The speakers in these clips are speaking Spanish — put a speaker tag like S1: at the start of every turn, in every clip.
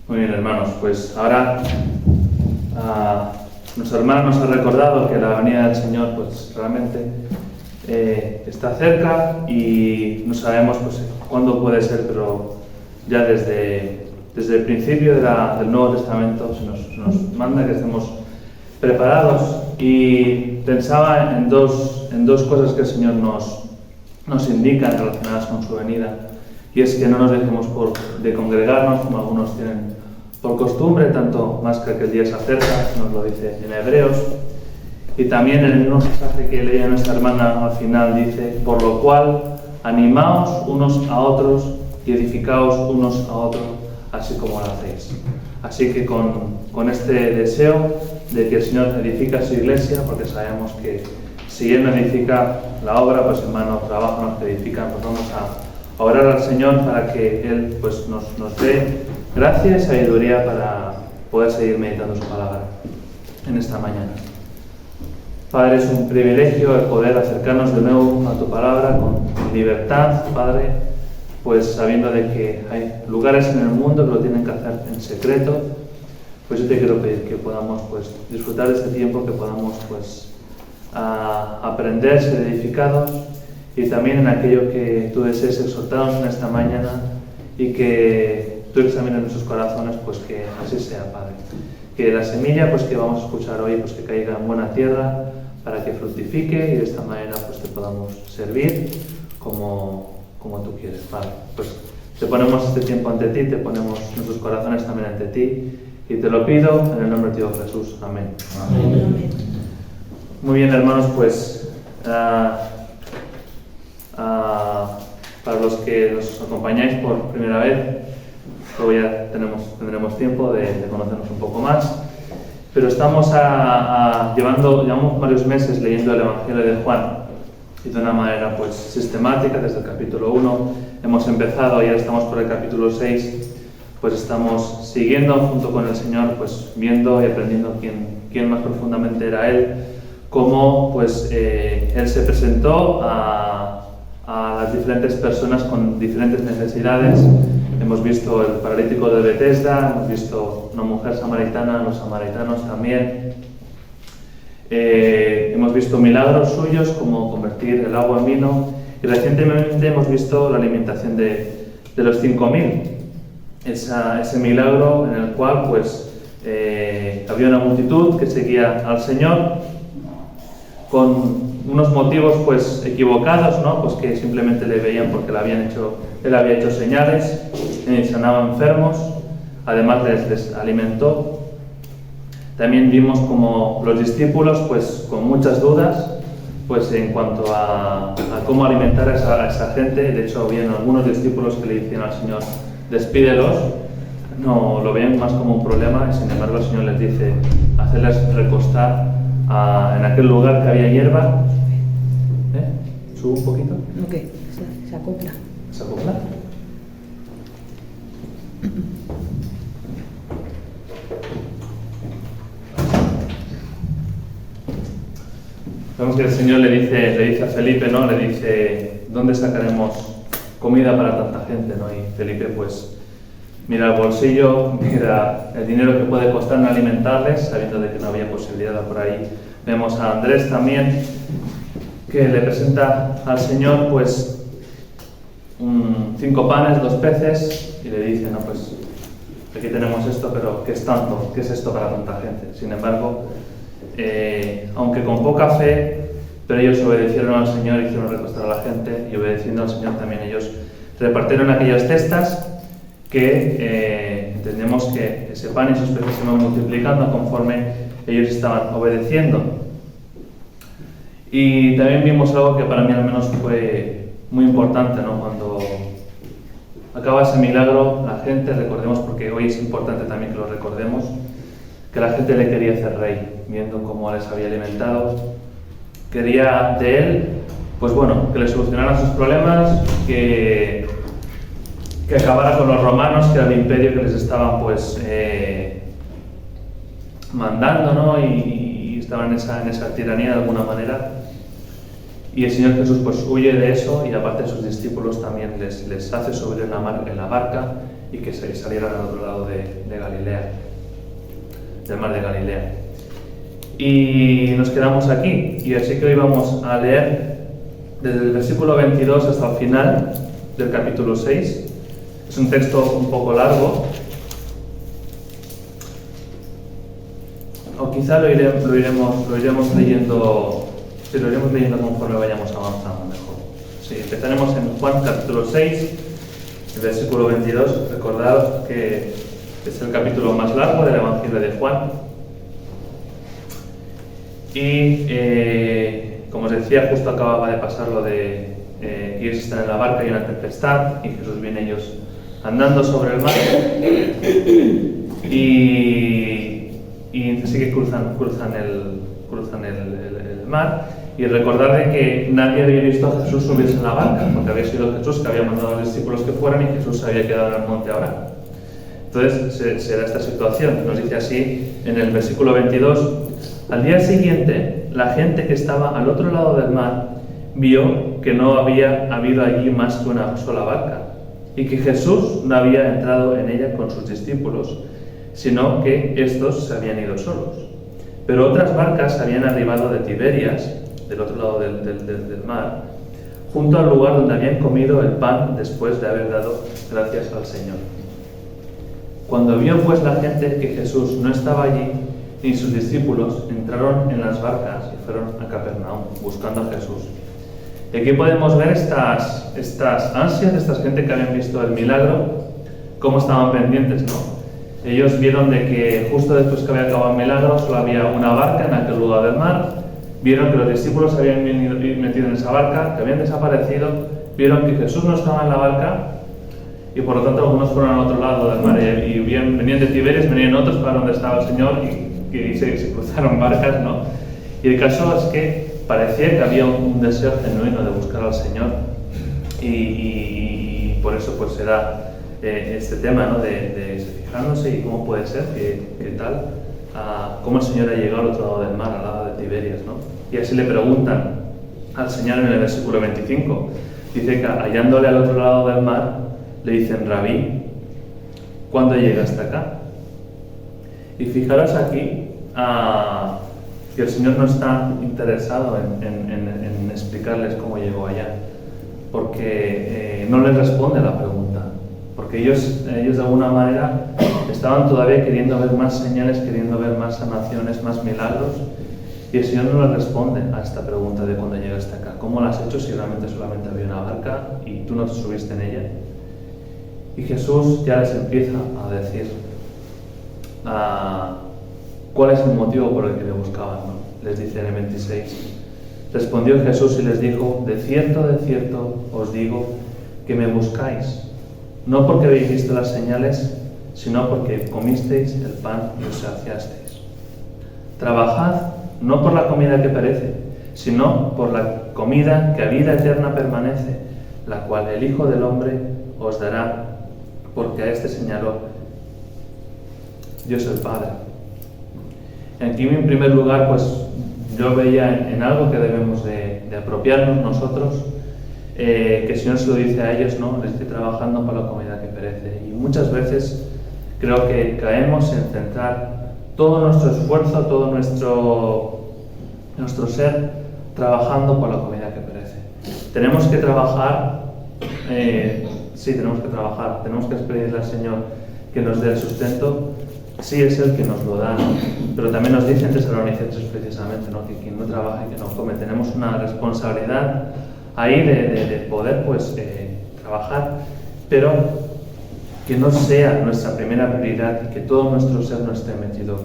S1: Muy bien, hermanos, pues ahora nuestro hermano nos ha recordado que la venida del Señor pues realmente está cerca y no sabemos pues cuándo puede ser, pero ya desde el principio del Nuevo Testamento se nos manda que estemos preparados, y pensaba en dos cosas que el Señor nos indica relacionadas con su venida, y es que no nos dejemos de congregarnos como algunos tienen por costumbre, tanto más que aquel día se acerca, nos lo dice en Hebreos, y también en el mismo pasaje que leía nuestra hermana al final dice: por lo cual animaos unos a otros y edificaos unos a otros, así como lo hacéis. Así que con este deseo de que el Señor edifica su iglesia, porque sabemos que si Él no edifica la obra, pues en vano trabajan los que edifican, pues vamos a orar al Señor para que Él pues nos dé gracia y sabiduría para poder seguir meditando su palabra en esta mañana. Padre, es un privilegio el poder acercarnos de nuevo a tu palabra con libertad, Padre, pues sabiendo de que hay lugares en el mundo que lo tienen que hacer en secreto. Pues yo te quiero pedir que podamos pues disfrutar de este tiempo, que podamos pues aprender, ser edificados, y también en aquello que tú desees exhortarnos en esta mañana, y que tú examines nuestros corazones, pues que así sea, Padre. Que la semilla pues que vamos a escuchar hoy pues que caiga en buena tierra para que fructifique, y de esta manera pues te podamos servir como tú quieres, Padre. Pues te ponemos este tiempo ante ti, te ponemos nuestros corazones también ante ti, y te lo pido en el nombre de Dios Jesús. Amén. Amén. Muy bien, hermanos, pues para los que nos acompañáis por primera vez, luego ya tendremos tiempo de conocernos un poco más, pero estamos llevamos varios meses leyendo el Evangelio de Juan, y de una manera pues sistemática desde el capítulo 1 hemos empezado y ahora estamos por el capítulo 6, pues estamos siguiendo junto con el Señor, pues viendo y aprendiendo quién más profundamente era Él, cómo pues Él se presentó a las diferentes personas con diferentes necesidades. Hemos visto el paralítico de Betesda, hemos visto una mujer samaritana, los samaritanos también. Hemos visto milagros suyos como convertir el agua en vino, y recientemente hemos visto la alimentación de los 5.000. Ese milagro en el cual pues había una multitud que seguía al Señor con unos motivos pues equivocados, ¿no? Pues que simplemente le veían porque él había hecho señales, sanaba enfermos, además les alimentó. También vimos como los discípulos pues con muchas dudas pues en cuanto a cómo alimentar a esa gente. De hecho había algunos discípulos que le decían al Señor: despídelos. No lo veían más como un problema, y sin embargo el Señor les dice: hacerles recostar en aquel lugar que había hierba. ¿Subo un poquito?
S2: Ok, se acopla.
S1: ¿Se acopla? Vemos que el Señor le dice a Felipe, ¿no? Le dice: ¿dónde sacaremos comida para tanta gente, ¿no? Y Felipe pues mira el bolsillo, mira el dinero que puede costar alimentarles, sabiendo de que no había posibilidad por ahí. Vemos a Andrés también, que le presenta al Señor pues 5 panes, 2 peces, y le dice: no, pues aquí tenemos esto, pero ¿qué es tanto? ¿Qué es esto para tanta gente? Sin embargo, aunque con poca fe, pero ellos obedecieron al Señor, hicieron recostar a la gente, y obedeciendo al Señor también ellos repartieron aquellas cestas que entendemos que ese pan y esos peces se van multiplicando conforme ellos estaban obedeciendo. Y también vimos algo que para mí al menos fue muy importante, ¿no? Cuando acaba ese milagro, la gente, recordemos, porque hoy es importante también que lo recordemos, que la gente le quería hacer rey, viendo cómo les había alimentado. Quería de él, pues bueno, que le solucionara sus problemas, que acabara con los romanos, que era el imperio que les estaba pues mandando, ¿no? Y estaban en esa tiranía de alguna manera. Y el Señor Jesús pues huye de eso, y aparte sus discípulos también les hace subir en la barca y que salieran al otro lado de Galilea, del mar de Galilea. Y nos quedamos aquí, y así que hoy vamos a leer desde el versículo 22 hasta el final del capítulo 6. Es un texto un poco largo, o quizá lo iremos leyendo conforme vayamos avanzando mejor. Sí, empezaremos en Juan capítulo 6, el versículo 22. Recordad que es el capítulo más largo del Evangelio de Juan. Y como os decía, justo acababa de pasar lo de que ellos están en la barca y hay una tempestad y Jesús viene ellos andando sobre el mar y sí que cruzan el mar. Y recordad de que nadie había visto a Jesús subirse en la barca, porque había sido Jesús que había mandado a los discípulos que fueran y Jesús se había quedado en el monte ahora. Entonces se da esta situación. Nos dice así en el versículo 22: al día siguiente, la gente que estaba al otro lado del mar vio que no había habido allí más que una sola barca y que Jesús no había entrado en ella con sus discípulos, sino que éstos se habían ido solos. Pero otras barcas habían arribado de Tiberias, del otro lado del mar, junto al lugar donde habían comido el pan después de haber dado gracias al Señor. Cuando vio pues la gente que Jesús no estaba allí, ni sus discípulos, entraron en las barcas y fueron a Capernaum buscando a Jesús. Y aquí podemos ver estas ansias de esta gente que habían visto el milagro, cómo estaban pendientes, ¿no? Ellos vieron de que justo después que había acabado el milagro solo había una barca en aquel lugar del mar, vieron que los discípulos se habían metido en esa barca, que habían desaparecido, vieron que Jesús no estaba en la barca y por lo tanto algunos fueron al otro lado del mar y venían de Tiberias, venían otros para donde estaba el Señor y se cruzaron barcas, ¿no? Y el caso es que parecía que había un deseo genuino de buscar al Señor y por eso pues se da este tema, ¿no? de fijándose y cómo puede ser que tal, cómo el Señor ha llegado al otro lado del mar, al lado de Tiberias, ¿no? Y así le preguntan al Señor en el versículo 25, dice que hallándole al otro lado del mar, le dicen: Rabí, ¿cuándo llegaste acá? Y fijaros aquí que el Señor no está interesado en explicarles cómo llegó allá, porque no les responde la pregunta, porque ellos de alguna manera estaban todavía queriendo ver más señales, queriendo ver más sanaciones, más milagros, y el Señor no les responde a esta pregunta de cuándo llegaste acá. ¿Cómo lo has hecho si realmente solamente había una barca y tú no te subiste en ella? Y Jesús ya les empieza a decir cuál es el motivo por el que le buscaban, ¿no? Les dice en el 26: respondió Jesús y les dijo: de cierto os digo que me buscáis, no porque habéis visto las señales, sino porque comisteis el pan y os saciasteis. Trabajad no por la comida que perece, sino por la comida que a vida eterna permanece, la cual el Hijo del Hombre os dará, porque a este señaló Dios el Padre. Aquí en primer lugar, pues yo veía en algo que debemos de apropiarnos nosotros, que el Señor se lo dice a ellos, ¿no? Les estoy trabajando por la comida que perece. Y muchas veces creo que caemos en centrar todo nuestro esfuerzo, todo nuestro ser trabajando por la comida que perece. Tenemos que trabajar, sí, tenemos que trabajar, tenemos que pedirle al Señor que nos dé el sustento. Sí, es Él que nos lo da, pero también nos dice en Tesalonicenses precisamente, ¿no? Que quien no trabaja y que no come. Tenemos una responsabilidad ahí de poder pues trabajar, pero que no sea nuestra primera prioridad y que todo nuestro ser no esté metido,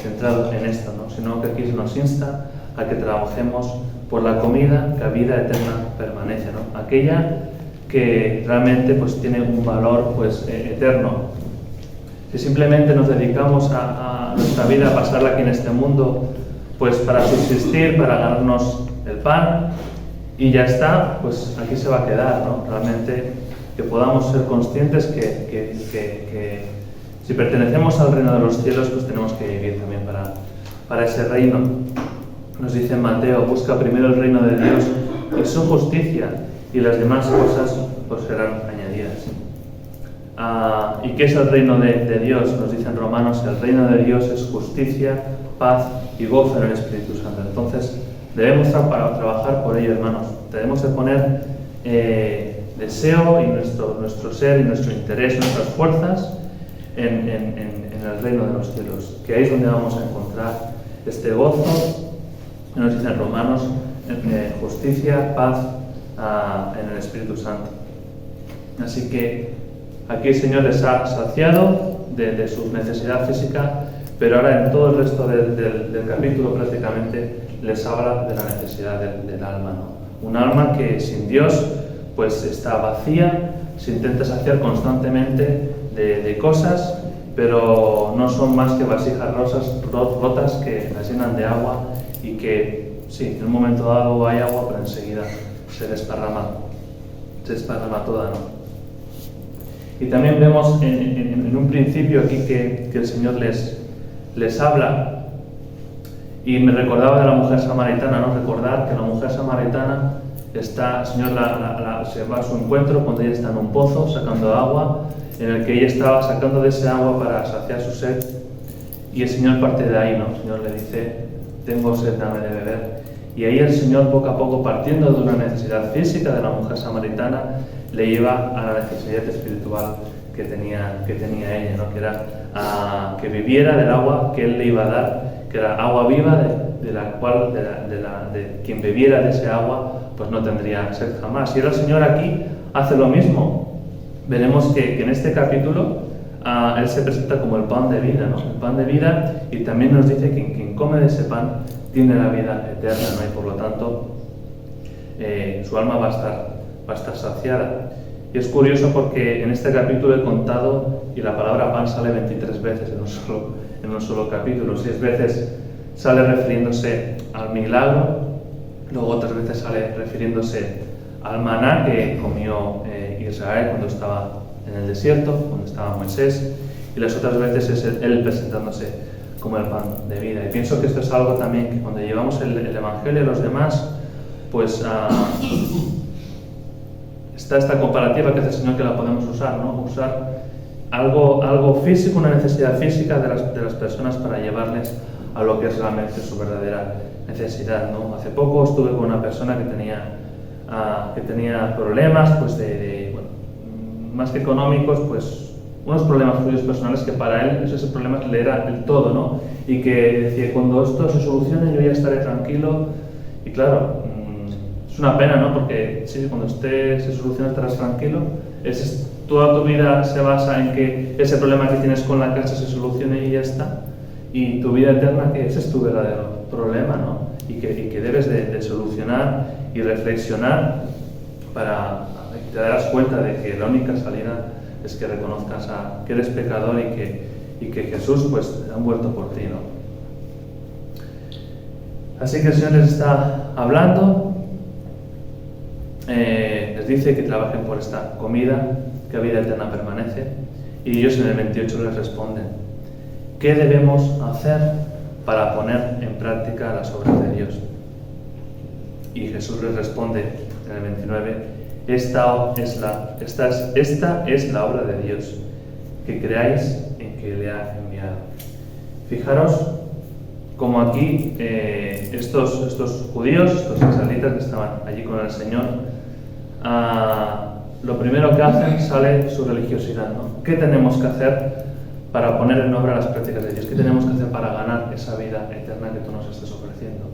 S1: centrado en esto, ¿no? Sino que aquí se nos insta a que trabajemos por la comida que a vida eterna permanece, ¿no? Aquella que realmente pues tiene un valor pues eterno. Si simplemente nos dedicamos a nuestra vida, a pasarla aquí en este mundo, pues para subsistir, para ganarnos el pan, y ya está, pues aquí se va a quedar, ¿no? Realmente que podamos ser conscientes que si pertenecemos al reino de los cielos, pues tenemos que vivir también para ese reino. Nos dice Mateo: busca primero el reino de Dios y su justicia, y las demás cosas pues serán añadidas. ¿Y qué es el reino de Dios? Nos dicen Romanos, el reino de Dios es justicia, paz y gozo en el Espíritu Santo. Entonces, debemos trabajar por ello, hermanos. Debemos de poner deseo y nuestro ser y nuestro interés, nuestras fuerzas en el reino de los cielos, que ahí es donde vamos a encontrar este gozo, que nos dicen Romanos, justicia, paz en el Espíritu Santo. Así que aquí el Señor les ha saciado de su necesidad física, pero ahora en todo el resto del capítulo prácticamente les habla de la necesidad del alma, ¿no? Un alma que sin Dios pues está vacía, se intenta saciar constantemente de cosas, pero no son más que vasijas rotas que las llenan de agua y que sí, en un momento dado hay agua, pero enseguida se desparrama toda, ¿no? Y también vemos en un principio aquí que el Señor les habla, y me recordaba de la mujer samaritana, ¿no? Recordar que la mujer samaritana el Señor se va a su encuentro cuando ella está en un pozo sacando agua, en el que ella estaba sacando de ese agua para saciar su sed, y el Señor parte de ahí, ¿no? El Señor le dice, tengo sed, dame de beber. Y ahí el Señor poco a poco, partiendo de una necesidad física de la mujer samaritana, le lleva a la necesidad espiritual que tenía ella, ¿no? Que era que viviera del agua que Él le iba a dar, que era agua viva, de la cual de quien bebiera de ese agua pues no tendría sed jamás. Y ahora el Señor aquí hace lo mismo. Veremos que en este capítulo Él se presenta como el pan de vida, ¿no? El pan de vida, y también nos dice que quien come de ese pan tiene la vida eterna, ¿no? Y por lo tanto su alma va a estar saciada. Y es curioso porque en este capítulo he contado, y la palabra pan sale 23 veces en un solo capítulo. 6 veces sale refiriéndose al milagro, luego otras veces sale refiriéndose al maná que comió Israel cuando estaba en el desierto, cuando estaba Moisés, y las otras veces es él presentándose como el pan de vida. Y pienso que esto es algo también que cuando llevamos el Evangelio a los demás, pues está esta comparativa que hace el Señor, que la podemos usar, ¿no? Usar algo físico, una necesidad física de las personas para llevarles a lo que es realmente su verdadera necesidad, ¿no? Hace poco estuve con una persona que tenía problemas, pues bueno, más que económicos, pues unos problemas suyos personales que para él esos problemas le era el todo, ¿no? Y que decía, cuando esto se solucione yo ya estaré tranquilo. Y claro, es una pena, ¿no? Porque sí, cuando se soluciona estarás tranquilo. Toda tu vida se basa en que ese problema que tienes con la casa se solucione y ya está. Y tu vida eterna, que ese es tu verdadero problema, ¿no? Y que debes de solucionar y reflexionar para que te darás cuenta de que la única salida es que reconozcas que eres pecador y que Jesús pues ha muerto por ti, ¿no? Así que el Señor les está hablando, les dice que trabajen por esta comida, que la vida eterna permanece, y ellos en el 28 les responden, ¿qué debemos hacer para poner en práctica las obras de Dios? Y Jesús les responde en el 29, esta es la obra de Dios, que creáis en que le ha enviado. Fijaros como aquí estos judíos, estos israelitas que estaban allí con el Señor, lo primero que hacen sale su religiosidad, ¿no? ¿Qué tenemos que hacer para poner en obra las prácticas de Dios? ¿Qué tenemos que hacer para ganar esa vida eterna que tú nos estás ofreciendo?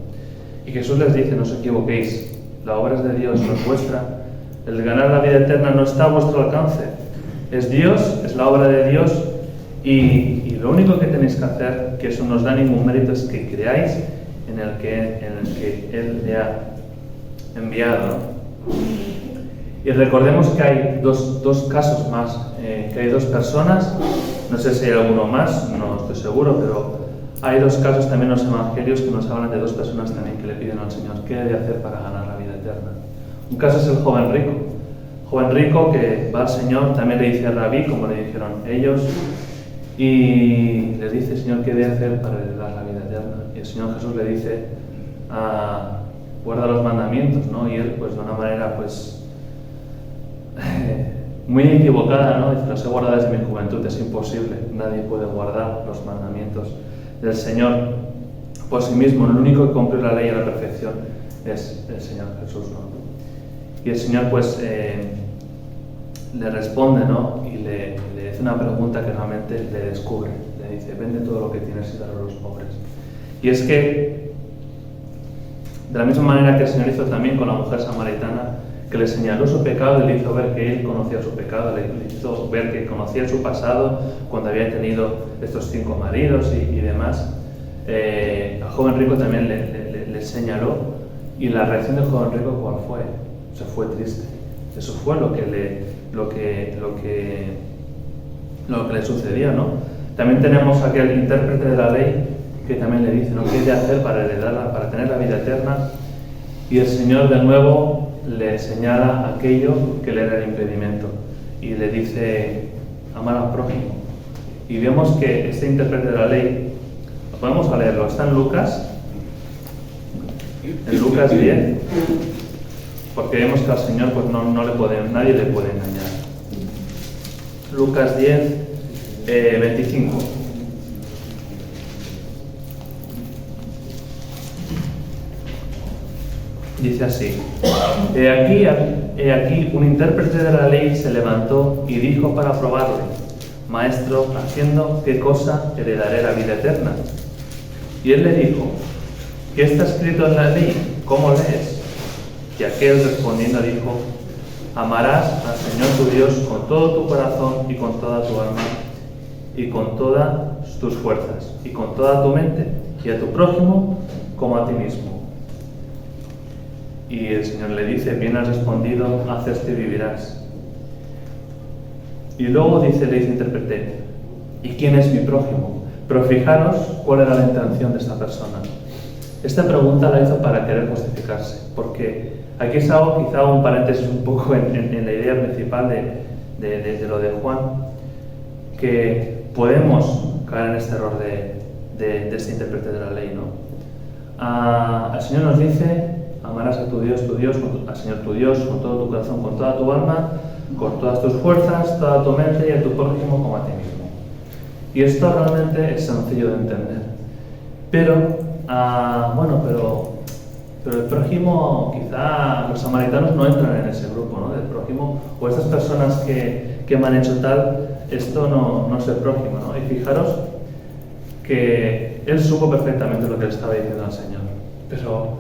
S1: Y Jesús les dice, no os equivoquéis, la obra es de Dios, no es vuestra. El ganar la vida eterna no está a vuestro alcance. Es Dios, es la obra de Dios, y lo único que tenéis que hacer, que eso no os da ningún mérito, es que creáis en el que Él le ha enviado, ¿no? Y recordemos que hay dos casos más, que hay dos personas, no sé si hay alguno más, no estoy seguro, pero hay dos casos también en los evangelios que nos hablan de dos personas también que le piden al Señor qué debe hacer para ganar la vida eterna. Un caso es el joven rico que va al Señor, también le dice a Rabí, como le dijeron ellos, y le dice, Señor, ¿qué debe hacer para heredar la vida eterna? Y el Señor Jesús le dice, guarda los mandamientos, ¿no? Y él, pues de una manera, pues muy equivocada, ¿no? Dice, los he guardado desde mi juventud, es imposible, nadie puede guardar los mandamientos del Señor por sí mismo. El único que cumplió la ley a la perfección es el Señor Jesús, ¿no? Y el Señor pues le responde, ¿no? Y le hace una pregunta que realmente le descubre. Le dice, vende todo lo que tienes y dalo a los pobres. Y es que, de la misma manera que el Señor hizo también con la mujer samaritana, que le señaló su pecado y le hizo ver que él conocía su pecado, le hizo ver que conocía su pasado cuando había tenido estos 5 maridos y demás, al joven rico también le señaló, y la reacción del joven rico, ¿cuál fue? Se fue triste. Eso fue lo que le sucedía, ¿no? También tenemos aquel intérprete de la ley que también le dice, ¿no? ¿Qué he de hacer para heredarla, para tener la vida eterna? Y el Señor de nuevo le señala aquello que le era el impedimento y le dice, amar al prójimo. Y vemos que este intérprete de la ley, podemos leerlo, está en Lucas 10, porque vemos que al Señor pues nadie le puede engañar. Lucas 10, 25. Dice así, he aquí un intérprete de la ley se levantó y dijo para probarle, Maestro, ¿haciendo qué cosa heredaré la vida eterna? Y él le dijo, ¿qué está escrito en la ley? ¿Cómo lees? Y aquel respondiendo dijo, amarás al Señor tu Dios con todo tu corazón y con toda tu alma y con todas tus fuerzas y con toda tu mente, y a tu prójimo como a ti mismo. Y el Señor le dice, bien has respondido, haz esto y vivirás. Y luego le dice intérprete, ¿y quién es mi prójimo? Pero fijaros cuál era la intención de esta persona. Esta pregunta la hizo para querer justificarse, porque aquí es algo, quizá un paréntesis un poco en la idea principal de lo de Juan, que podemos caer en este error de este intérprete de la ley, ¿no? El Señor nos dice, amarás a tu Dios, al Señor tu Dios, con todo tu corazón, con toda tu alma, con todas tus fuerzas, toda tu mente y a tu prójimo como a ti mismo. Y esto realmente es sencillo de entender. Pero el prójimo, quizá los samaritanos no entran en ese grupo, ¿no? Del prójimo, o estas personas que me han hecho tal, esto no es el prójimo, ¿no? Y fijaros que él supo perfectamente lo que le estaba diciendo al Señor, pero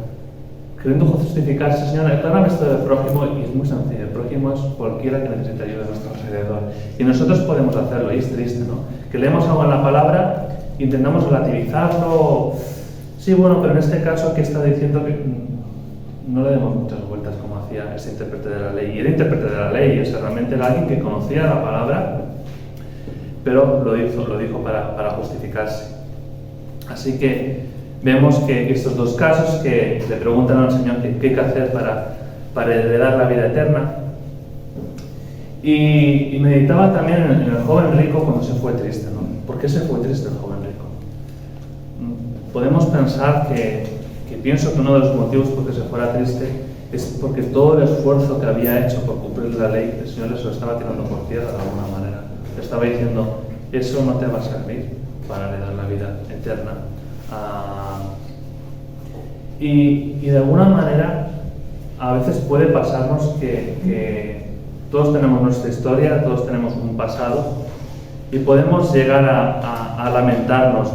S1: queriendo justificarse, Señor, aclárame esto del prójimo, y es muy sencillo. El prójimo es cualquiera que necesite ayuda a nuestro alrededor. Y nosotros podemos hacerlo, y es triste, ¿no? Que leemos algo en la palabra, intentamos relativizarlo. Sí, bueno, pero en este aquí está diciendo que no le demos muchas vueltas como hacía ese intérprete de la ley. Y era intérprete de la ley, realmente era alguien que conocía la palabra, pero lo dijo para justificarse. Así que vemos que estos dos casos que le preguntan al Señor qué hay que hacer para heredar la vida eterna. Y meditaba también en el joven rico cuando se fue triste, ¿no? ¿Por qué se fue triste el joven rico? Podemos pensar que pienso que uno de los motivos por que se fuera triste es porque todo el esfuerzo que había hecho por cumplir la ley, el Señor les lo estaba tirando por tierra de alguna manera. Le estaba diciendo, eso no te va a servir para heredar la vida eterna. Y de alguna manera a veces puede pasarnos que todos tenemos nuestra historia, todos tenemos un pasado, y podemos llegar a lamentarnos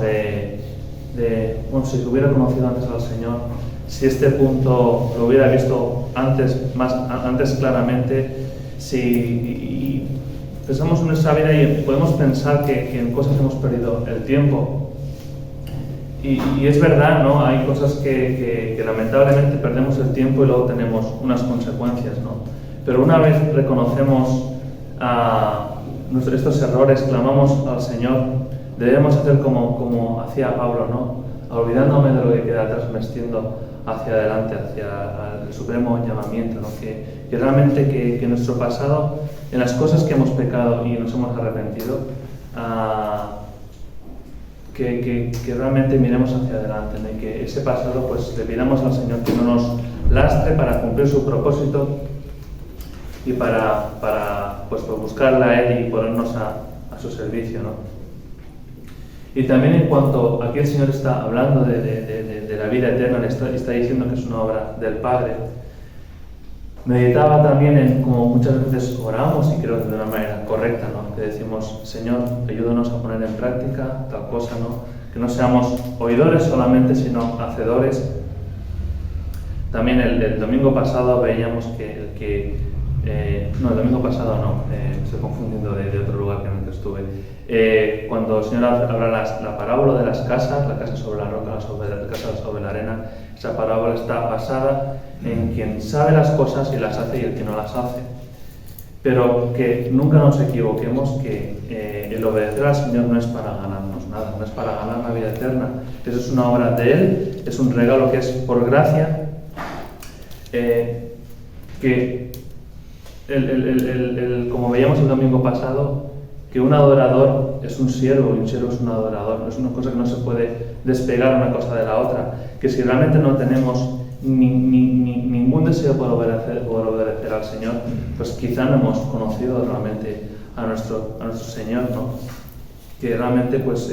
S1: bueno, si hubiera conocido antes al Señor, si este punto lo hubiera visto antes claramente, y pensamos en nuestra vida y podemos pensar que en cosas hemos perdido el tiempo. Y es verdad, ¿no? Hay cosas que lamentablemente perdemos el tiempo y luego tenemos unas consecuencias, ¿no? Pero una vez reconocemos estos errores, clamamos al Señor, debemos hacer como hacía Pablo, ¿no? Olvidándome de lo que queda atrás, me extiendo hacia adelante, hacia el supremo llamamiento, ¿no? Que realmente que nuestro pasado, en las cosas que hemos pecado y nos hemos arrepentido, que realmente miremos hacia adelante, ¿no? Y que ese pasado pues le pidamos al Señor que no nos lastre para cumplir su propósito y para pues por buscarla a Él y ponernos a su servicio, ¿no? Y también en cuanto aquí el Señor está hablando de la vida eterna, le está diciendo que es una obra del Padre. Meditaba también en como muchas veces oramos, y creo que de una manera correcta, ¿no? Que decimos, Señor, ayúdanos a poner en práctica tal cosa, ¿no? Que no seamos oidores solamente, sino hacedores. También el domingo pasado veíamos que el domingo pasado no, estoy confundiendo de otro lugar que en el que estuve. Cuando el Señor habla la parábola de las casas, la casa sobre la roca, la casa sobre la arena, esa parábola está basada en quien sabe las cosas y las hace y el que no las hace. Pero que nunca nos equivoquemos que el obedecer al Señor no es para ganarnos nada, no es para ganar la vida eterna. Eso es una obra de Él, es un regalo que es por gracia. Que como veíamos el domingo pasado, que un adorador es un siervo y un siervo es un adorador, no es una cosa que no se puede despegar una cosa de la otra, que si realmente no tenemos ningún deseo por obedecer al Señor, pues quizá no hemos conocido realmente a nuestro Señor, ¿no? Que realmente pues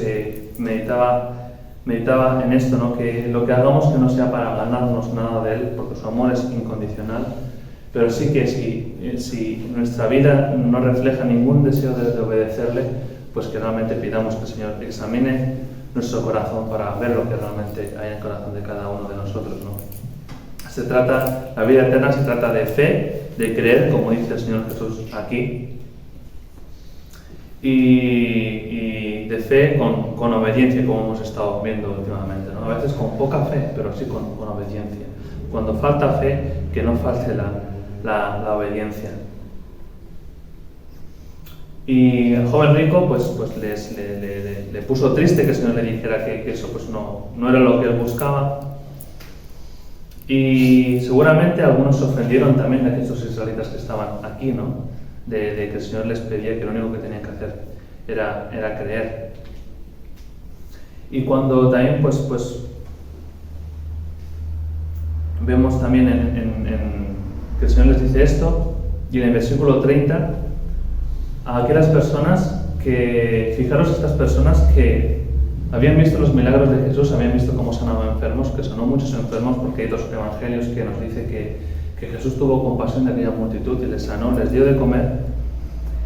S1: meditaba en esto, ¿no? Que lo que hagamos que no sea para ganarnos nada de Él, porque su amor es incondicional, pero sí que si nuestra vida no refleja ningún deseo de obedecerle, pues que realmente pidamos que el Señor examine nuestro corazón para ver lo que realmente hay en el corazón de cada uno de nosotros, ¿no? La vida eterna se trata de fe, de creer, como dice el Señor Jesús aquí, y de fe con obediencia, como hemos estado viendo últimamente, ¿no? A veces con poca fe, pero sí con obediencia. Cuando falta fe, que no falte la obediencia. Y el joven rico pues le puso triste que el Señor le dijera que eso pues no era lo que él buscaba. Y seguramente algunos se ofendieron también de aquellos israelitas que estaban aquí, ¿no? De que el Señor les pedía que lo único que tenían que hacer era creer. Y cuando también pues vemos también que el Señor les dice esto, y en el versículo 30, a aquellas personas fijaros estas personas que habían visto los milagros de Jesús, habían visto cómo sanaba enfermos, que sanó muchos enfermos, porque hay dos evangelios que nos dice que Jesús tuvo compasión de aquella multitud y les sanó, les dio de comer.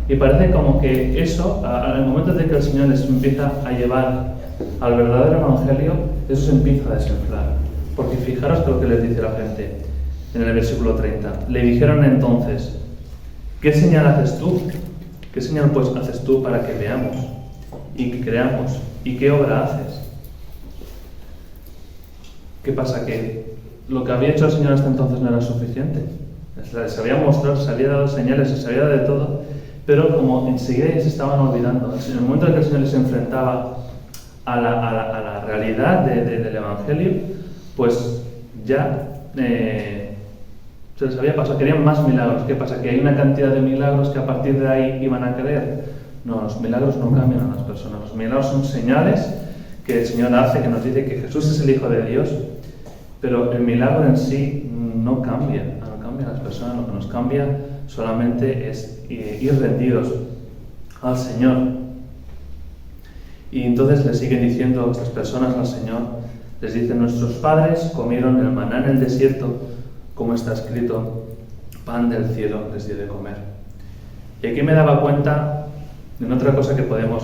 S1: Y parece como que eso, al momento de que el Señor les empieza a llevar al verdadero evangelio, eso se empieza a desinflar. Porque fijaros lo que les dice la gente en el versículo 30. Le dijeron entonces, ¿qué señal haces tú? ¿Qué señal pues haces tú para que veamos y que creamos? ¿Y qué obra haces? ¿Qué pasa? Que lo que había hecho el Señor hasta entonces no era suficiente. Se había mostrado, se había dado señales, se había dado de todo, pero como enseguida ya se estaban olvidando. En el momento en que el Señor les enfrentaba a la realidad del Evangelio, pues ya se les había pasado, querían más milagros. ¿Qué pasa? Que hay una cantidad de milagros que a partir de ahí iban a creer. No, los milagros no cambian a las personas. Los milagros son señales que el Señor hace, que nos dice que Jesús es el Hijo de Dios, pero el milagro en sí no cambia a las personas. Lo que nos cambia solamente es ir rendidos al Señor. Y entonces le siguen diciendo estas personas al Señor, les dicen, nuestros padres comieron el maná en el desierto, como está escrito, pan del cielo les dio de comer. Y aquí me daba cuenta de otra cosa que podemos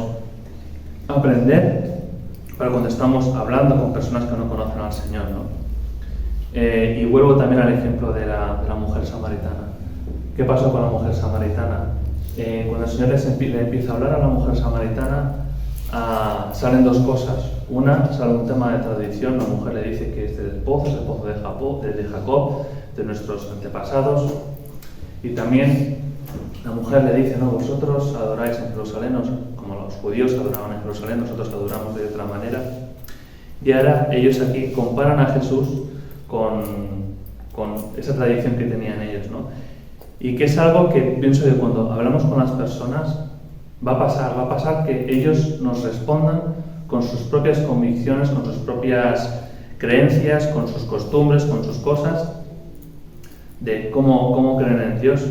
S1: aprender para cuando estamos hablando con personas que no conocen al Señor, ¿no? Y vuelvo también al ejemplo de la mujer samaritana. ¿Qué pasó con la mujer samaritana? Cuando el Señor le empieza a hablar a la mujer samaritana, salen dos cosas. Una, sale un tema de tradición. La mujer le dice que este es el pozo de Jacob, de nuestros antepasados. Y también la mujer le dice, no, vosotros adoráis en Jerusalén, como los judíos adoraban en Jerusalén, nosotros adoramos de otra manera. Y ahora ellos aquí comparan a Jesús con esa tradición que tenían ellos, ¿no? Y que es algo que pienso que cuando hablamos con las personas va a pasar que ellos nos respondan con sus propias convicciones, con sus propias creencias, con sus costumbres, con sus cosas, de cómo creen en Dios.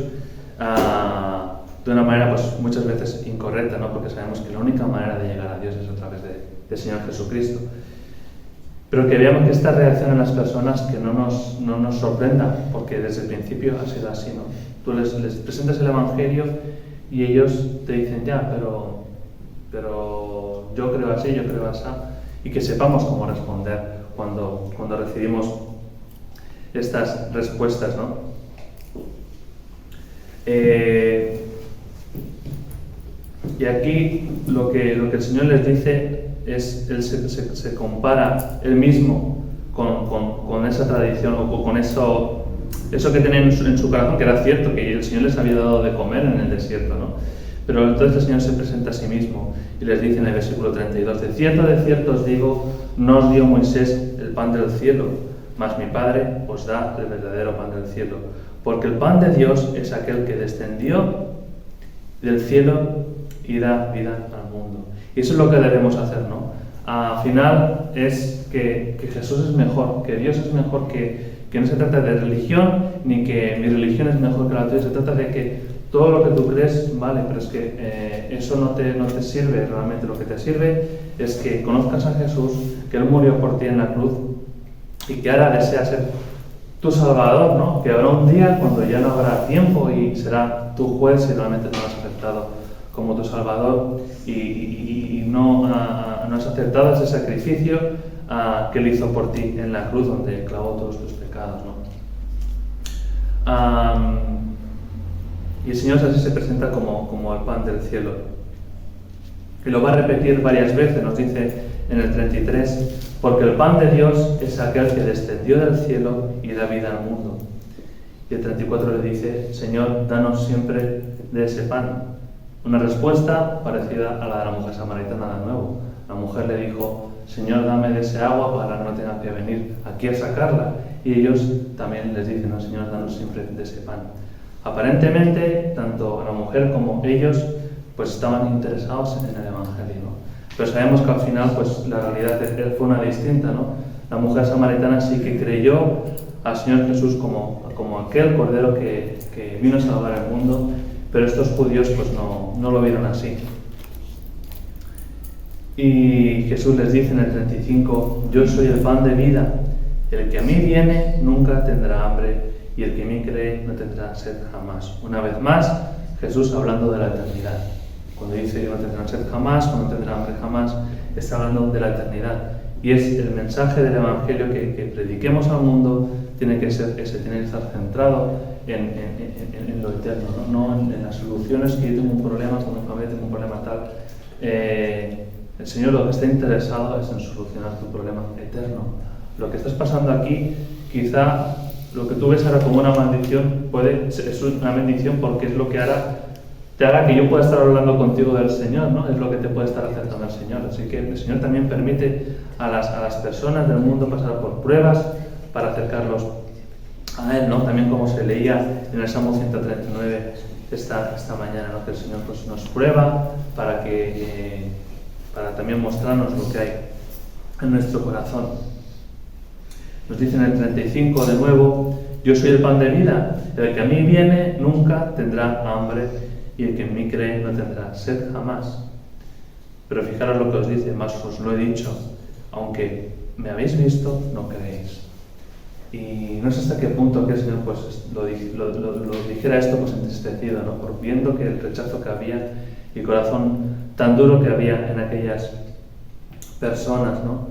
S1: de una manera pues muchas veces incorrecta, ¿no? Porque sabemos que la única manera de llegar a Dios es a través del Señor Jesucristo. Pero que veamos que esta reacción en las personas que no nos sorprenda, porque desde el principio ha sido así, ¿no? Tú les presentas el Evangelio y ellos te dicen, ya, pero yo creo así, yo creo así, y que sepamos cómo responder cuando recibimos estas respuestas, ¿no? Y aquí lo que el Señor les dice es, Él se compara Él mismo con esa tradición o con eso que tenían en su corazón, que era cierto, que el Señor les había dado de comer en el desierto, ¿no? Pero entonces el Señor se presenta a sí mismo y les dice en el versículo 32, de cierto os digo, no os dio Moisés el pan del cielo, mas mi Padre os da el verdadero pan del cielo. Porque el pan de Dios es aquel que descendió del cielo y da vida al mundo. Y eso es lo que debemos hacer, ¿no? Al final es que Jesús es mejor, que Dios es mejor, que no se trata de religión, ni que mi religión es mejor que la tuya, se trata de que todo lo que tú crees, vale, pero es que eso no te sirve realmente. Lo que te sirve es que conozcas a Jesús, que Él murió por ti en la cruz y que ahora desea ser tu Salvador, ¿no? Que habrá un día cuando ya no habrá tiempo y será tu juez si realmente no has aceptado como tu Salvador y no has aceptado ese sacrificio que Él hizo por ti en la cruz donde clavó todos tus pecados, ¿no? Y el Señor así se presenta como el pan del cielo. Y lo va a repetir varias veces, nos dice en el 33, porque el pan de Dios es aquel que descendió del cielo y da vida al mundo. Y el 34 le dice, Señor, danos siempre de ese pan. Una respuesta parecida a la de la mujer samaritana de nuevo. La mujer le dijo, Señor, dame de ese agua para que no tenga que venir aquí a sacarla. Y ellos también les dicen, no, Señor, danos siempre de ese pan. Aparentemente, tanto la mujer como ellos pues estaban interesados en el Evangelio, ¿no? Pero sabemos que al final pues la realidad fue una distinta, ¿no? La mujer samaritana sí que creyó al Señor Jesús como aquel Cordero que vino a salvar el mundo, pero estos judíos pues no lo vieron así. Y Jesús les dice en el 35, yo soy el pan de vida, el que a mí viene nunca tendrá hambre, y el que en mí cree no tendrá sed jamás. Una vez más, Jesús hablando de la eternidad. Cuando dice que no tendrán sed jamás, cuando no tendrán hambre jamás, está hablando de la eternidad. Y es el mensaje del Evangelio que prediquemos al mundo, tiene que ser ese, tiene que estar centrado en lo eterno, no en las soluciones, que yo tengo un problema, con mi familia tengo un problema tal. El Señor lo que está interesado es en solucionar tu problema eterno. Lo que estás pasando aquí, quizá lo que tú ves ahora como una maldición, es una bendición porque es lo que te hará que yo pueda estar hablando contigo del Señor, ¿no? Es lo que te puede estar acercando al Señor. Así que el Señor también permite a las personas del mundo pasar por pruebas para acercarlos a Él, ¿no? También como se leía en el Salmo 139 esta mañana, ¿no? Que el Señor pues, nos prueba para también mostrarnos lo que hay en nuestro corazón. Nos dice en el 35 de nuevo, yo soy el pan de vida, el que a mí viene nunca tendrá hambre y el que en mí cree no tendrá sed jamás. Pero fijaros lo que os dice, más os lo he dicho, aunque me habéis visto, no creéis. Y no sé hasta qué punto que el Señor pues, lo dijera esto pues entristecido, ¿no? Por viendo que el rechazo que había y el corazón tan duro que había en aquellas personas, ¿no?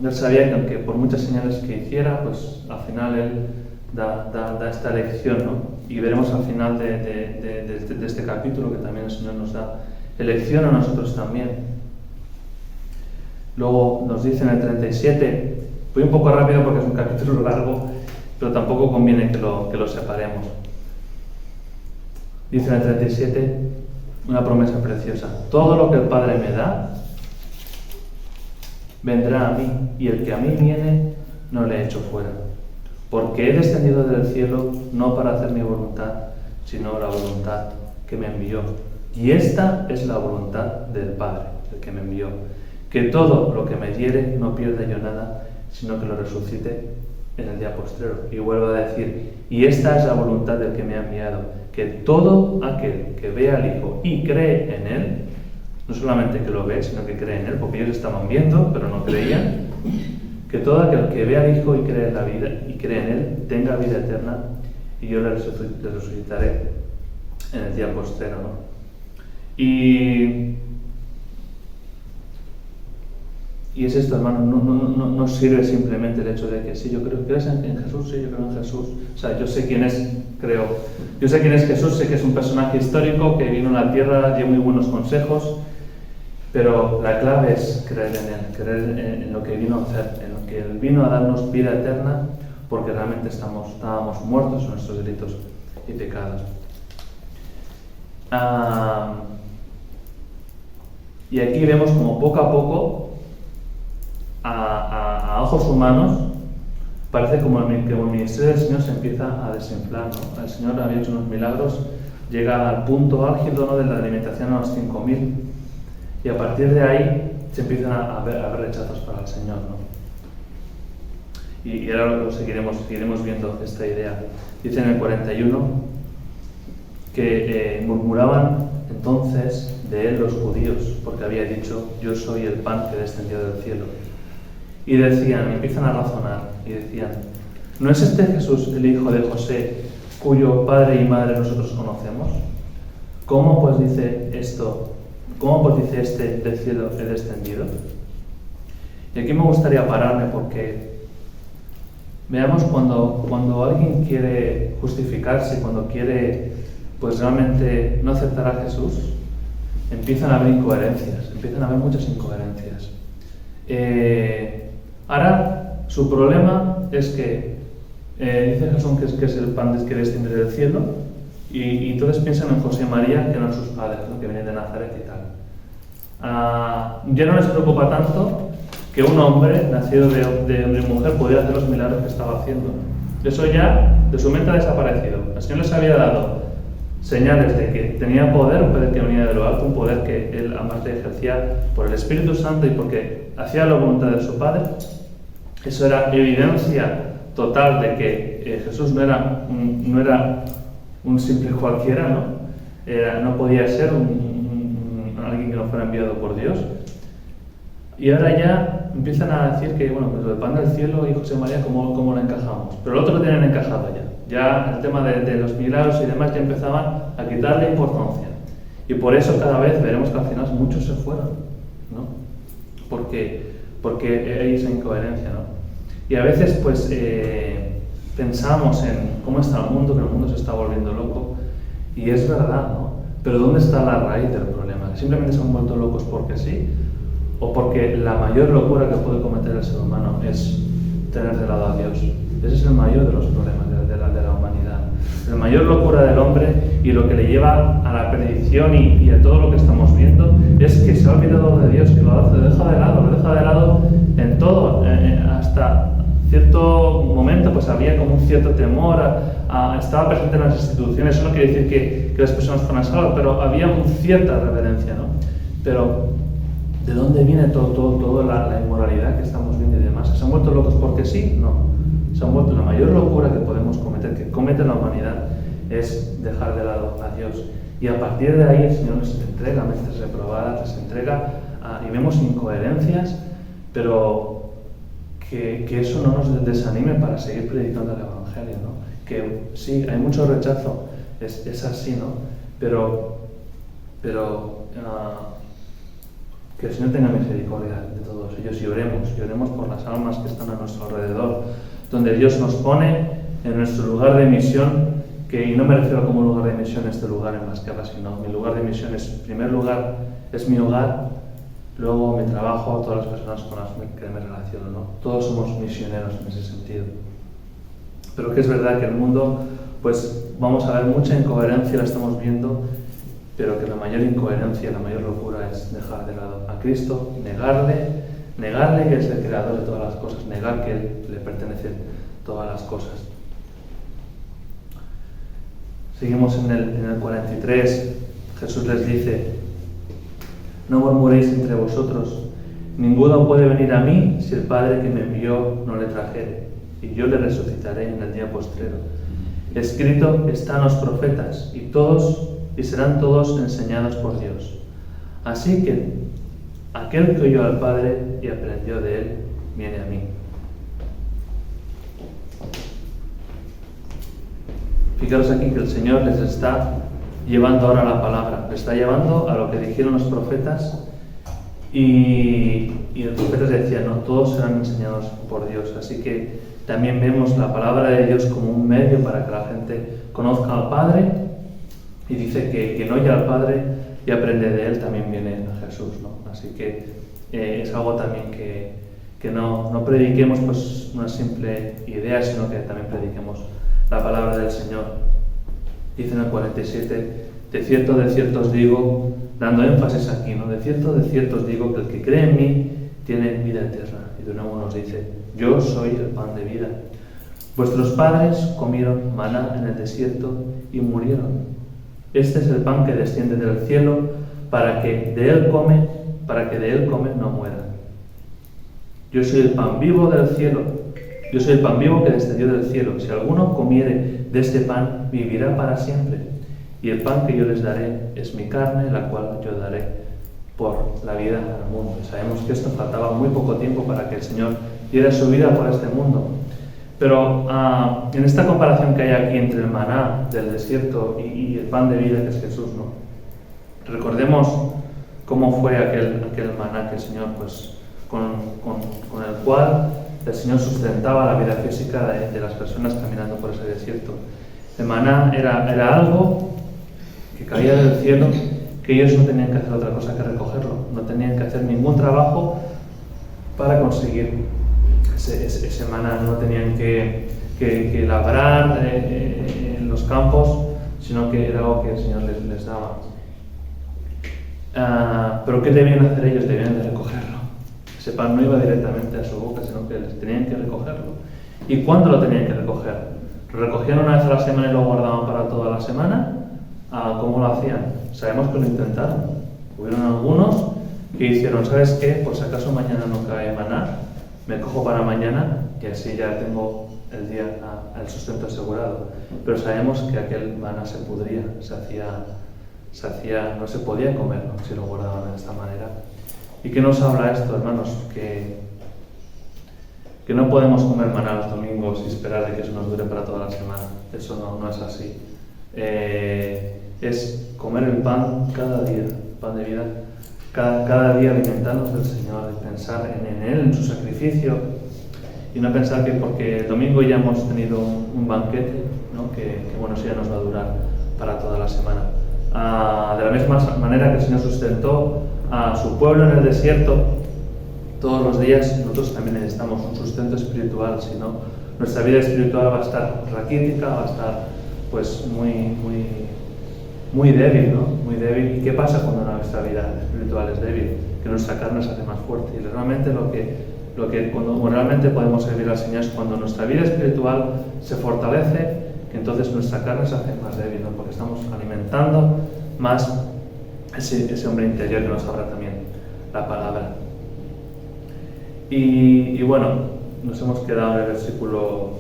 S1: Él sabía que aunque por muchas señales que hiciera, pues al final Él da esta lección, ¿no? Y veremos al final de este capítulo que también el Señor nos da elección a nosotros también. Luego nos dice en el 37, voy un poco rápido porque es un capítulo largo, pero tampoco conviene que lo separemos. Dice en el 37 una promesa preciosa, todo lo que el Padre me da, vendrá a mí, y el que a mí viene, no le echo fuera. Porque he descendido del cielo no para hacer mi voluntad, sino la voluntad que me envió. Y esta es la voluntad del Padre, el que me envió. Que todo lo que me diere no pierda yo nada, sino que lo resucite en el día postrero. Y vuelvo a decir, y esta es la voluntad del que me ha enviado, que todo aquel que vea al Hijo y cree en Él, no solamente que lo ve, sino que cree en Él, porque ellos estaban viendo, pero no creían, que todo aquel que vea al Hijo y cree en la vida y cree en Él, tenga vida eterna, y yo le resucitaré en el día postrero, ¿no? Y es esto, hermano, no sirve simplemente el hecho de que sí, yo creo, ¿crees en Jesús? Sí, yo creo en Jesús. O sea, yo sé quién es, creo. Yo sé quién es Jesús, sé que es un personaje histórico que vino a la tierra, dio muy buenos consejos, pero la clave es creer en Él, creer en lo que vino a hacer, en lo que Él vino a darnos vida eterna, porque realmente estábamos muertos en nuestros delitos y pecados. Y aquí vemos como poco a poco, a ojos humanos, parece como que el ministerio del Señor se empieza a desinflar, ¿no? El Señor había hecho unos milagros, llega al punto álgido, ¿no?, de la alimentación a los 5.000, y a partir de ahí se empiezan a haber rechazos para el Señor, ¿no? Y ahora lo seguiremos viendo esta idea. Dice en el 41 que murmuraban entonces de Él los judíos, porque había dicho, yo soy el pan que descendió del cielo. Y decían, empiezan a razonar, y decían, ¿no es este Jesús el hijo de José, cuyo padre y madre nosotros conocemos? ¿Cómo pues dice esto? ¿Cómo pues dice este del cielo he descendido? Y aquí me gustaría pararme porque veamos cuando alguien quiere justificarse, cuando quiere pues realmente no aceptar a Jesús, empiezan a haber incoherencias, empiezan a haber muchas incoherencias. Ahora, su problema es que dice Jesús que es el pan que desciende del cielo, y entonces piensan en José y María, que eran sus padres, ¿no?, que vienen de Nazaret y tal. Ya no les preocupa tanto que un hombre nacido de hombre y mujer pudiera hacer los milagros que estaba haciendo. Eso ya de su mente ha desaparecido. El Señor les había dado señales de que tenía poder, un poder que venía de lo alto, un poder que Él aparte ejercía por el Espíritu Santo y porque hacía la voluntad de su Padre. Eso era evidencia total de que Jesús no era un simple cualquiera, ¿no? No podía ser alguien que no fuera enviado por Dios. Y ahora ya empiezan a decir que, bueno, pues el pan del cielo y José María, ¿cómo lo encajamos? Pero el otro lo tienen encajado ya. Ya el tema de los milagros y demás ya empezaban a quitarle importancia. Y por eso cada vez veremos que al final muchos se fueron, ¿no? Porque hay esa incoherencia, ¿no? Y a veces pues pensamos en cómo está el mundo, que el mundo se está volviendo loco, y es verdad, ¿no? Pero ¿dónde está la raíz del problema? ¿Simplemente se han vuelto locos porque sí? ¿O porque la mayor locura que puede cometer el ser humano es tener de lado a Dios? Ese es el mayor de los problemas de la humanidad. La mayor locura del hombre y lo que le lleva a la perdición y a todo lo que estamos viendo es que se ha olvidado de Dios, que lo deja de lado en todo. Hasta cierto momento pues había como un cierto temor, estaba presente en las instituciones. Eso no quiere decir que las personas fueran salvas, pero había una cierta reverencia, ¿no? Pero ¿de dónde viene toda la inmoralidad que estamos viendo y demás? ¿Se han vuelto locos porque sí? No. Se han vuelto la mayor locura que podemos cometer, que comete la humanidad, es dejar de lado a Dios. Y a partir de ahí el Señor nos entrega mentes reprobadas, les entrega, y vemos incoherencias, pero que eso no nos desanime para seguir predicando el Evangelio, ¿no? Que sí, hay mucho rechazo, es así, ¿no? Pero que el Señor tenga misericordia de todos ellos y oremos por las almas que están a nuestro alrededor, donde Dios nos pone en nuestro lugar de misión, y no me refiero como lugar de misión este lugar en Masquerra, sino mi lugar de misión es, en primer lugar, es mi hogar, luego mi trabajo, todas las personas con las que me relaciono, ¿no? Todos somos misioneros en ese sentido. Pero que es verdad que el mundo, pues vamos a ver mucha incoherencia, la estamos viendo, pero que la mayor incoherencia, la mayor locura es dejar de lado a Cristo, negarle que es el creador de todas las cosas, negar que Él le pertenecen todas las cosas. Seguimos en el 43, Jesús les dice, no murmuréis entre vosotros, ninguno puede venir a mí si el Padre que me envió no le trajere, y yo le resucitaré en el día postrero. Escrito está en los profetas, y serán todos enseñados por Dios. Así que aquel que oyó al Padre y aprendió de él, viene a mí. Fijaros aquí que el Señor les está llevando ahora la palabra, les está llevando a lo que dijeron los profetas, y los profetas decían, no, todos serán enseñados por Dios. Así que también vemos la palabra de Dios como un medio para que la gente conozca al Padre, y dice que quien oye al Padre y aprende de él también viene a Jesús, ¿no? Así que es algo también que no prediquemos pues una simple idea, sino que también prediquemos la palabra del Señor. Dice en el 47, de cierto os digo, dando énfasis aquí, ¿no? De cierto os digo que el que cree en mí tiene vida eterna. Y de nuevo nos dice, yo soy el pan de vida. Vuestros padres comieron maná en el desierto y murieron. Este es el pan que desciende del cielo para que de él come no muera. Yo soy el pan vivo del cielo. Yo soy el pan vivo que descendió del cielo. Si alguno comiere de este pan, vivirá para siempre. Y el pan que yo les daré es mi carne, la cual yo daré por la vida al mundo. Y sabemos que esto faltaba muy poco tiempo para que el Señor diera su vida por este mundo. Pero en esta comparación que hay aquí entre el maná del desierto y el pan de vida que es Jesús, ¿no? Recordemos cómo fue aquel maná que el Señor, pues, con el cual el Señor sustentaba la vida física de las personas caminando por ese desierto. El maná era algo que caía del cielo, que ellos no tenían que hacer otra cosa que recogerlo, no tenían que hacer ningún trabajo para conseguir ese maná, no tenían que labrar en los campos, sino que era algo que el Señor les daba. Pero ¿qué debían hacer ellos? Debían de recogerlo. Ese pan no iba directamente a su boca, sino que les tenían que recogerlo. ¿Y cuándo lo tenían que recoger? ¿Lo recogían una vez a la semana y lo guardaban para toda la semana? ¿Cómo lo hacían? Sabemos que lo intentaron. Hubieron algunos que hicieron, ¿sabes qué? Por si acaso mañana no cae maná, me cojo para mañana y así ya tengo el día, el sustento asegurado. Pero sabemos que aquel maná se pudría, no se podía comer, ¿no? Si lo guardaban de esta manera. ¿Y qué nos habla esto, hermanos? Que no podemos comer maná los domingos y esperar de que eso nos dure para toda la semana. Eso no es así. Es comer el pan cada día, el pan de vida, cada día alimentarnos del Señor, pensar en Él, en su sacrificio, y no pensar que porque el domingo ya hemos tenido un banquete, ¿no? que bueno, eso ya nos va a durar para toda la semana. De la misma manera que el Señor sustentó a su pueblo en el desierto todos los días, nosotros también necesitamos un sustento espiritual, si no, nuestra vida espiritual va a estar raquítica, va a estar pues muy débil, ¿no? Muy débil. ¿Y qué pasa cuando nuestra vida espiritual es débil? Que nuestra carne se hace más fuerte. Y realmente cuando realmente podemos servir al Señor es cuando nuestra vida espiritual se fortalece, que entonces nuestra carne se hace más débil, ¿no? Porque estamos alimentando más ese hombre interior que nos habla también la palabra. Y bueno, nos hemos quedado en el versículo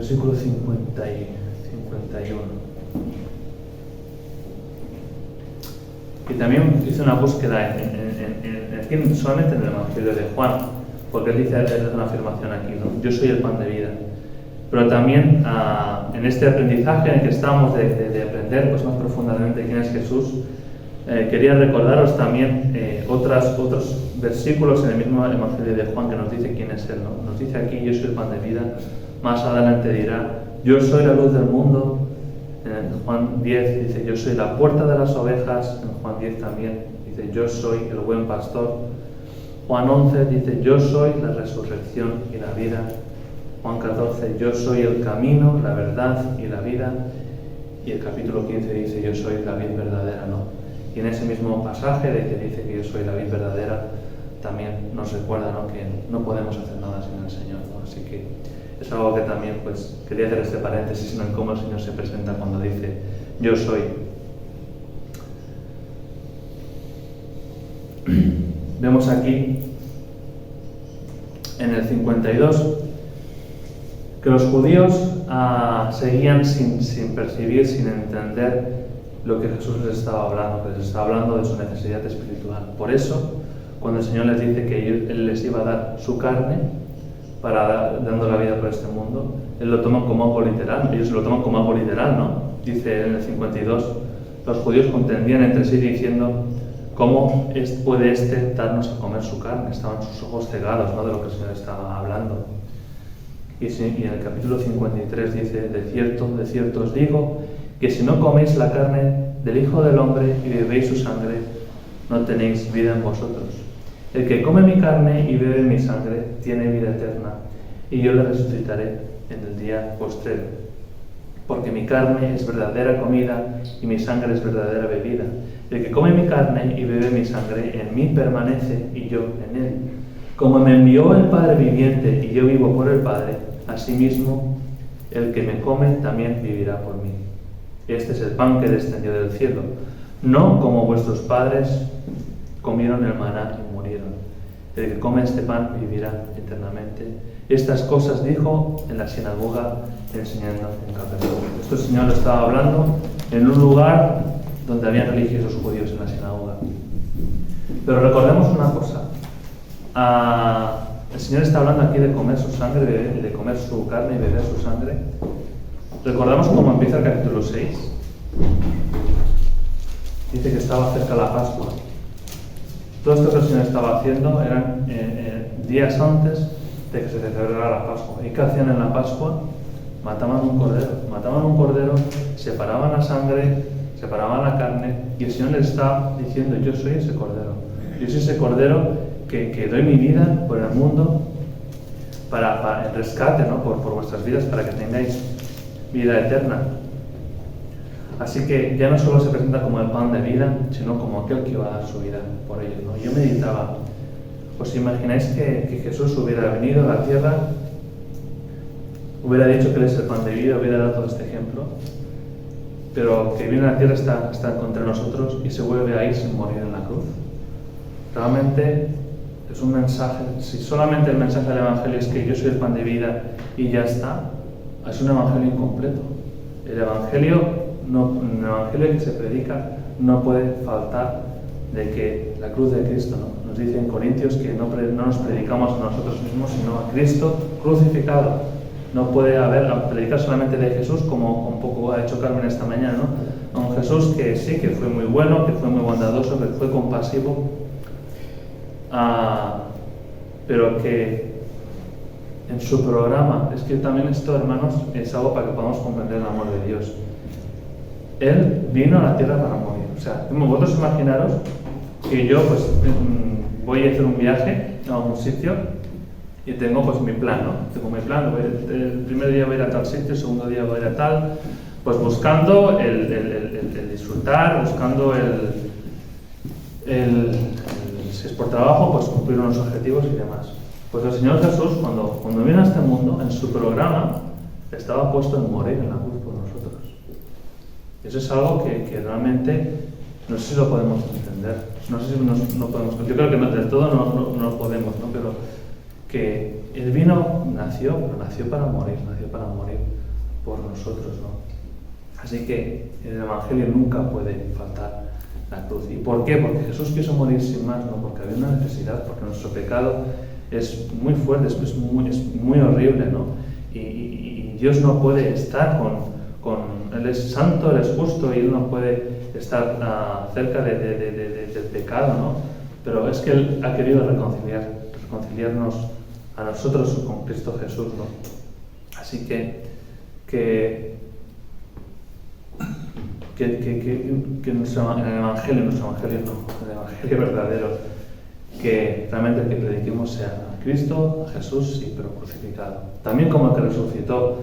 S1: 50 y 51. Y también hice una búsqueda solamente en el Evangelio de Juan, porque él hace una afirmación aquí, ¿no? Yo soy el pan de vida. Pero también en este aprendizaje en el que estamos de aprender pues, más profundamente quién es Jesús, quería recordaros también otros versículos en el mismo Evangelio de Juan que nos dice quién es Él, ¿no? Nos dice aquí, yo soy el pan de vida. Más adelante dirá, yo soy la luz del mundo. En Juan 10 dice, yo soy la puerta de las ovejas. En Juan 10 también dice, yo soy el buen pastor. Juan 11 dice, yo soy la resurrección y la vida. Juan 14, yo soy el camino, la verdad y la vida. Y el capítulo 15 dice, yo soy la vid verdadera, ¿no? Y en ese mismo pasaje de que dice que yo soy la vid verdadera, también nos recuerda, ¿no? Que no podemos hacer nada sin el Señor, ¿no? Así que es algo que también pues, quería hacer este paréntesis, ¿no? En cómo el Señor se presenta cuando dice, yo soy. Vemos aquí en 52, que los judíos seguían sin percibir, sin entender lo que Jesús les estaba hablando, que les estaba hablando de su necesidad espiritual. Por eso, cuando el Señor les dice que Él les iba a dar su carne, dando la vida por este mundo, Él lo toma como algo literal, ellos lo toman como algo literal, ¿no? Dice en el 52, los judíos contendían entre sí diciendo, ¿cómo puede este darnos a comer su carne? Estaban sus ojos cegados, ¿no?, de lo que el Señor estaba hablando. Y en el capítulo 53 dice, de cierto os digo, que si no coméis la carne del Hijo del Hombre y bebéis su sangre, no tenéis vida en vosotros. El que come mi carne y bebe mi sangre tiene vida eterna, y yo le resucitaré en el día postrero. Porque mi carne es verdadera comida y mi sangre es verdadera bebida. El que come mi carne y bebe mi sangre, en mí permanece y yo en él. Como me envió el Padre viviente y yo vivo por el Padre, asimismo el que me come también vivirá por mí. Este es el pan que descendió del cielo, no como vuestros padres comieron el maná y murieron. El que come este pan vivirá eternamente. Estas cosas dijo en la sinagoga, enseñando en Capernaum. Esto el Señor lo estaba hablando en un lugar donde había religiosos judíos en la sinagoga. Pero recordemos una cosa. El Señor está hablando aquí de comer su sangre, de comer su carne y beber su sangre. Recordamos cómo empieza el capítulo 6. Dice que estaba cerca la Pascua. Todo esto que el Señor estaba haciendo eran días antes de que se celebrara la Pascua. ¿Y qué hacían en la Pascua? Mataban un cordero, separaban la sangre, separaban la carne, y el Señor les está diciendo, yo soy ese cordero. Yo soy ese cordero que doy mi vida por el mundo para el rescate, ¿no?, por vuestras vidas, para que tengáis vida eterna. Así que ya no solo se presenta como el pan de vida, sino como aquel que iba a dar su vida por ellos, ¿no? Yo meditaba, ¿os imagináis que Jesús hubiera venido a la tierra, hubiera dicho que Él es el pan de vida, hubiera dado todo este ejemplo, pero que viene a la tierra, está contra nosotros y se vuelve a ir sin morir en la cruz? Realmente es un mensaje, si solamente el mensaje del Evangelio es que yo soy el pan de vida y ya está, es un Evangelio incompleto. El Evangelio que se predica no puede faltar de que la cruz de Cristo, ¿no? Nos dice en Corintios que no nos predicamos a nosotros mismos, sino a Cristo crucificado. No puede predicar solamente de Jesús, como un poco ha hecho Carmen esta mañana, ¿no? A un Jesús que sí, que fue muy bueno, que fue muy bondadoso, que fue compasivo, pero que en su programa, es que también esto, hermanos, es algo para que podamos comprender el amor de Dios. Él vino a la tierra para morir. O sea, vosotros imaginaros que yo pues voy a hacer un viaje a un sitio y tengo pues mi plan, ¿no? Tengo mi plan, el primer día voy a ir a tal sitio, el segundo día voy a ir a tal, pues buscando el disfrutar, buscando si es por trabajo, pues cumplir unos objetivos y demás. Pues el Señor Jesús, cuando vino a este mundo, en su programa, estaba puesto en morir en la cruz por nosotros. Eso es algo que realmente, no sé si lo podemos entender. No sé si no podemos, yo creo que no, del todo no lo podemos, ¿no? Pero que Él nació para morir por nosotros, ¿no? Así que en el Evangelio nunca puede faltar la cruz. ¿Y por qué? Porque Jesús quiso morir sin más, ¿no? Porque había una necesidad, porque nuestro pecado es muy fuerte, es muy horrible, ¿no? Y Dios no puede estar Él es santo, Él es justo, y Él no puede estar cerca del pecado, ¿no? Pero es que Él ha querido reconciliarnos a nosotros con Cristo Jesús, ¿no? Así que en el Evangelio verdadero, que realmente el que prediquemos sea a Cristo, a Jesús, sí, pero crucificado. También como el que resucitó,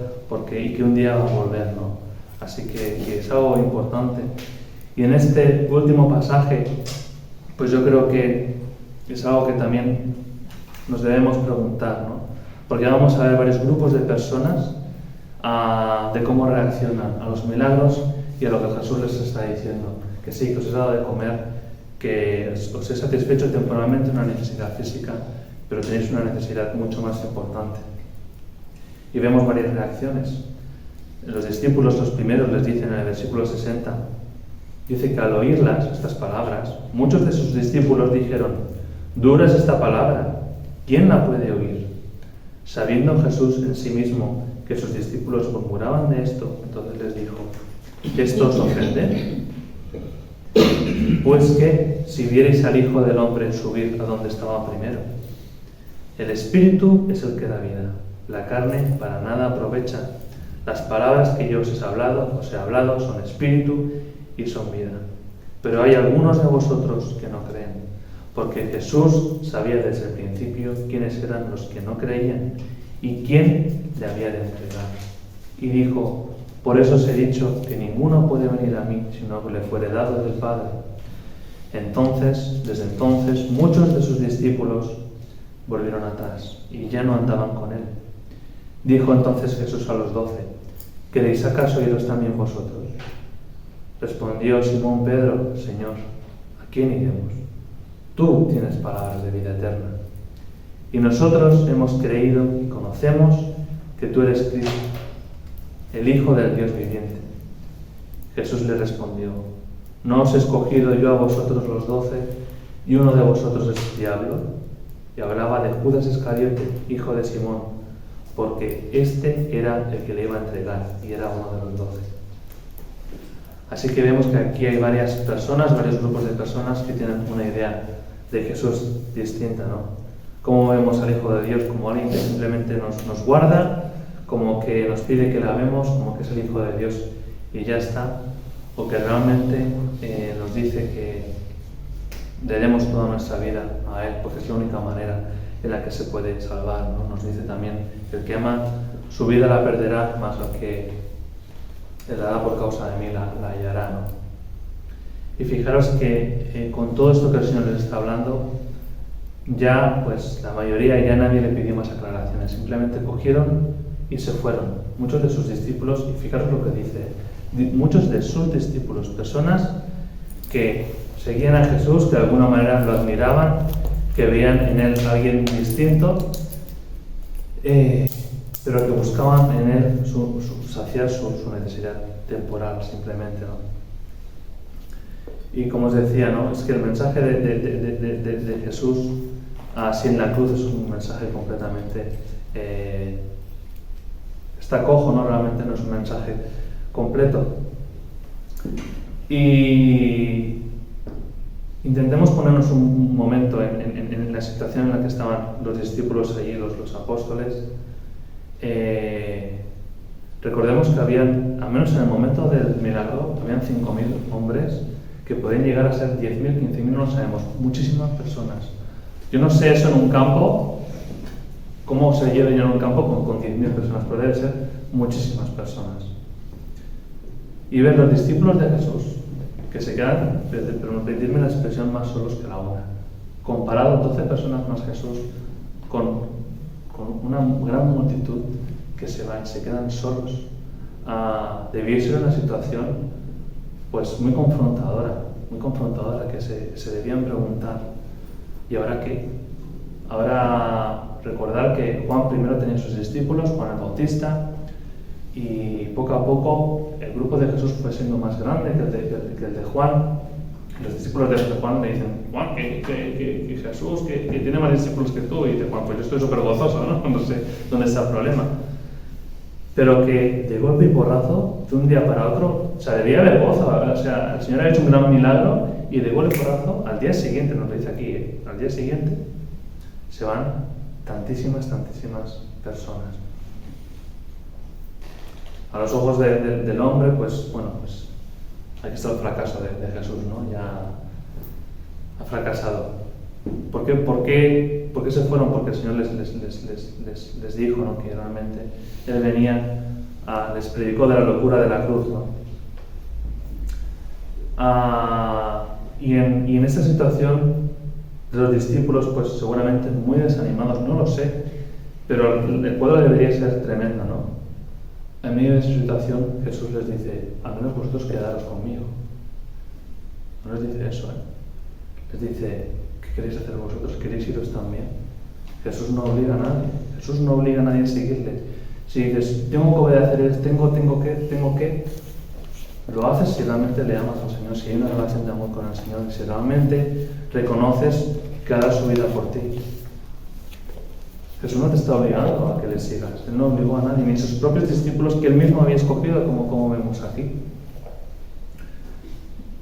S1: y que un día va a volver, ¿no? Así que es algo importante. Y en este último pasaje, pues yo creo que es algo que también nos debemos preguntar, ¿no? Porque vamos a ver varios grupos de personas de cómo reaccionan a los milagros y a lo que Jesús les está diciendo. Que sí, que os he dado de comer, que os he satisfecho temporalmente una necesidad física, pero tenéis una necesidad mucho más importante. Y vemos varias reacciones. Los discípulos, los primeros, les dicen en el versículo 60, dice que al oírlas, estas palabras, muchos de sus discípulos dijeron: dura es esta palabra, ¿quién la puede oír? Sabiendo Jesús en sí mismo que sus discípulos murmuraban de esto, entonces les dijo: ¿esto os ofende? Pues que si vierais al Hijo del Hombre subir a donde estaba primero. El Espíritu es el que da vida, la carne para nada aprovecha. Las palabras que yo os he hablado son espíritu y son vida. Pero hay algunos de vosotros que no creen, porque Jesús sabía desde el principio quiénes eran los que no creían y quién le había de entregar. Y dijo: por eso os he dicho que ninguno puede venir a mí sino que le fuere dado del Padre. Desde entonces, muchos de sus discípulos volvieron atrás y ya no andaban con él. Dijo entonces Jesús a los 12: ¿queréis acaso iros también vosotros? Respondió Simón Pedro: Señor, ¿a quién iremos? Tú tienes palabras de vida eterna. Y nosotros hemos creído y conocemos que tú eres Cristo, el Hijo del Dios viviente. Jesús le respondió: ¿no os he escogido yo a vosotros los 12 y uno de vosotros es el diablo? Y hablaba de Judas Iscariote, hijo de Simón, porque este era el que le iba a entregar y era uno de los 12. Así que vemos que aquí hay varios grupos de personas que tienen una idea de Jesús distinta, ¿no? Como vemos al Hijo de Dios como alguien que simplemente nos guarda, como que nos pide que la amemos, como que es el Hijo de Dios y ya está, o que realmente nos dice que le demos toda nuestra vida a Él, porque es la única manera en la que se puede salvar, ¿no? Nos dice también que el que ama su vida la perderá, más lo que le dará por causa de mí la hallará, ¿no? Y fijaros que con todo esto que el Señor les está hablando, ya pues la mayoría, ya nadie le pidió más aclaraciones, simplemente cogieron y se fueron. Muchos de sus discípulos, y fijaros lo que dice, muchos de sus discípulos, personas que seguían a Jesús, que de alguna manera lo admiraban, que veían en él a alguien distinto, pero que buscaban en él saciar su necesidad temporal simplemente, ¿no? Y como os decía, ¿no? Es que el mensaje de Jesús así en la cruz es un mensaje completamente está cojo, ¿no? Realmente no es un mensaje completo. Y intentemos ponernos un momento en la situación en la que estaban los discípulos allí, los apóstoles. Recordemos que habían, al menos en el momento del milagro, habían 5.000 hombres que podían llegar a ser 10.000, 15.000, no lo sabemos, muchísimas personas. Yo no sé eso en un campo, cómo se lleva en un campo con 10.000 personas, pero debe ser muchísimas personas. Y ver los discípulos de Jesús, que se quedan, pero permitirme la expresión, más solos que la una. Comparado 12 personas más Jesús con una gran multitud que se van, se quedan solos. Debió ser una situación pues muy confrontadora, que se debían preguntar: ¿y ahora qué? Ahora recordar que Juan primero tenía sus discípulos, Juan el Bautista, y poco a poco el grupo de Jesús fue siendo más grande que el de Juan. Los discípulos de Juan le dicen: Juan, que Jesús, que tiene más discípulos que tú. Y dice Juan: pues yo estoy súper gozoso, ¿no? No sé dónde está el problema. Pero que de golpe y porrazo, de un día para otro, o sea, debía haber gozo. O sea, el Señor ha hecho un gran milagro y de golpe y porrazo, al día siguiente, nos lo dice aquí, al día siguiente, se van tantísimas personas. A los ojos del hombre, pues bueno, pues aquí está el fracaso de Jesús, ¿no? Ya ha fracasado. ¿Por qué se fueron? Porque el Señor les dijo, ¿no? Que realmente Él venía, les predicó de la locura de la cruz, ¿no? Y en esta situación de los discípulos, pues seguramente muy desanimados, no lo sé, pero el cuadro debería ser tremendo, ¿no? En medio de esa situación, Jesús les dice: al menos vosotros quedaros conmigo. No les dice eso, ¿eh? Les dice: ¿qué queréis hacer vosotros? ¿Queréis iros también? Jesús no obliga a nadie. Jesús no obliga a nadie a seguirle. Si dices, tengo que obedecer, tengo que, lo haces si realmente le amas al Señor, si hay una relación de amor con el Señor, si realmente reconoces que ha dado su vida por ti. Jesús no te está obligando a que le sigas. Él no obligó a nadie, ni a sus propios discípulos que él mismo había escogido, como vemos aquí.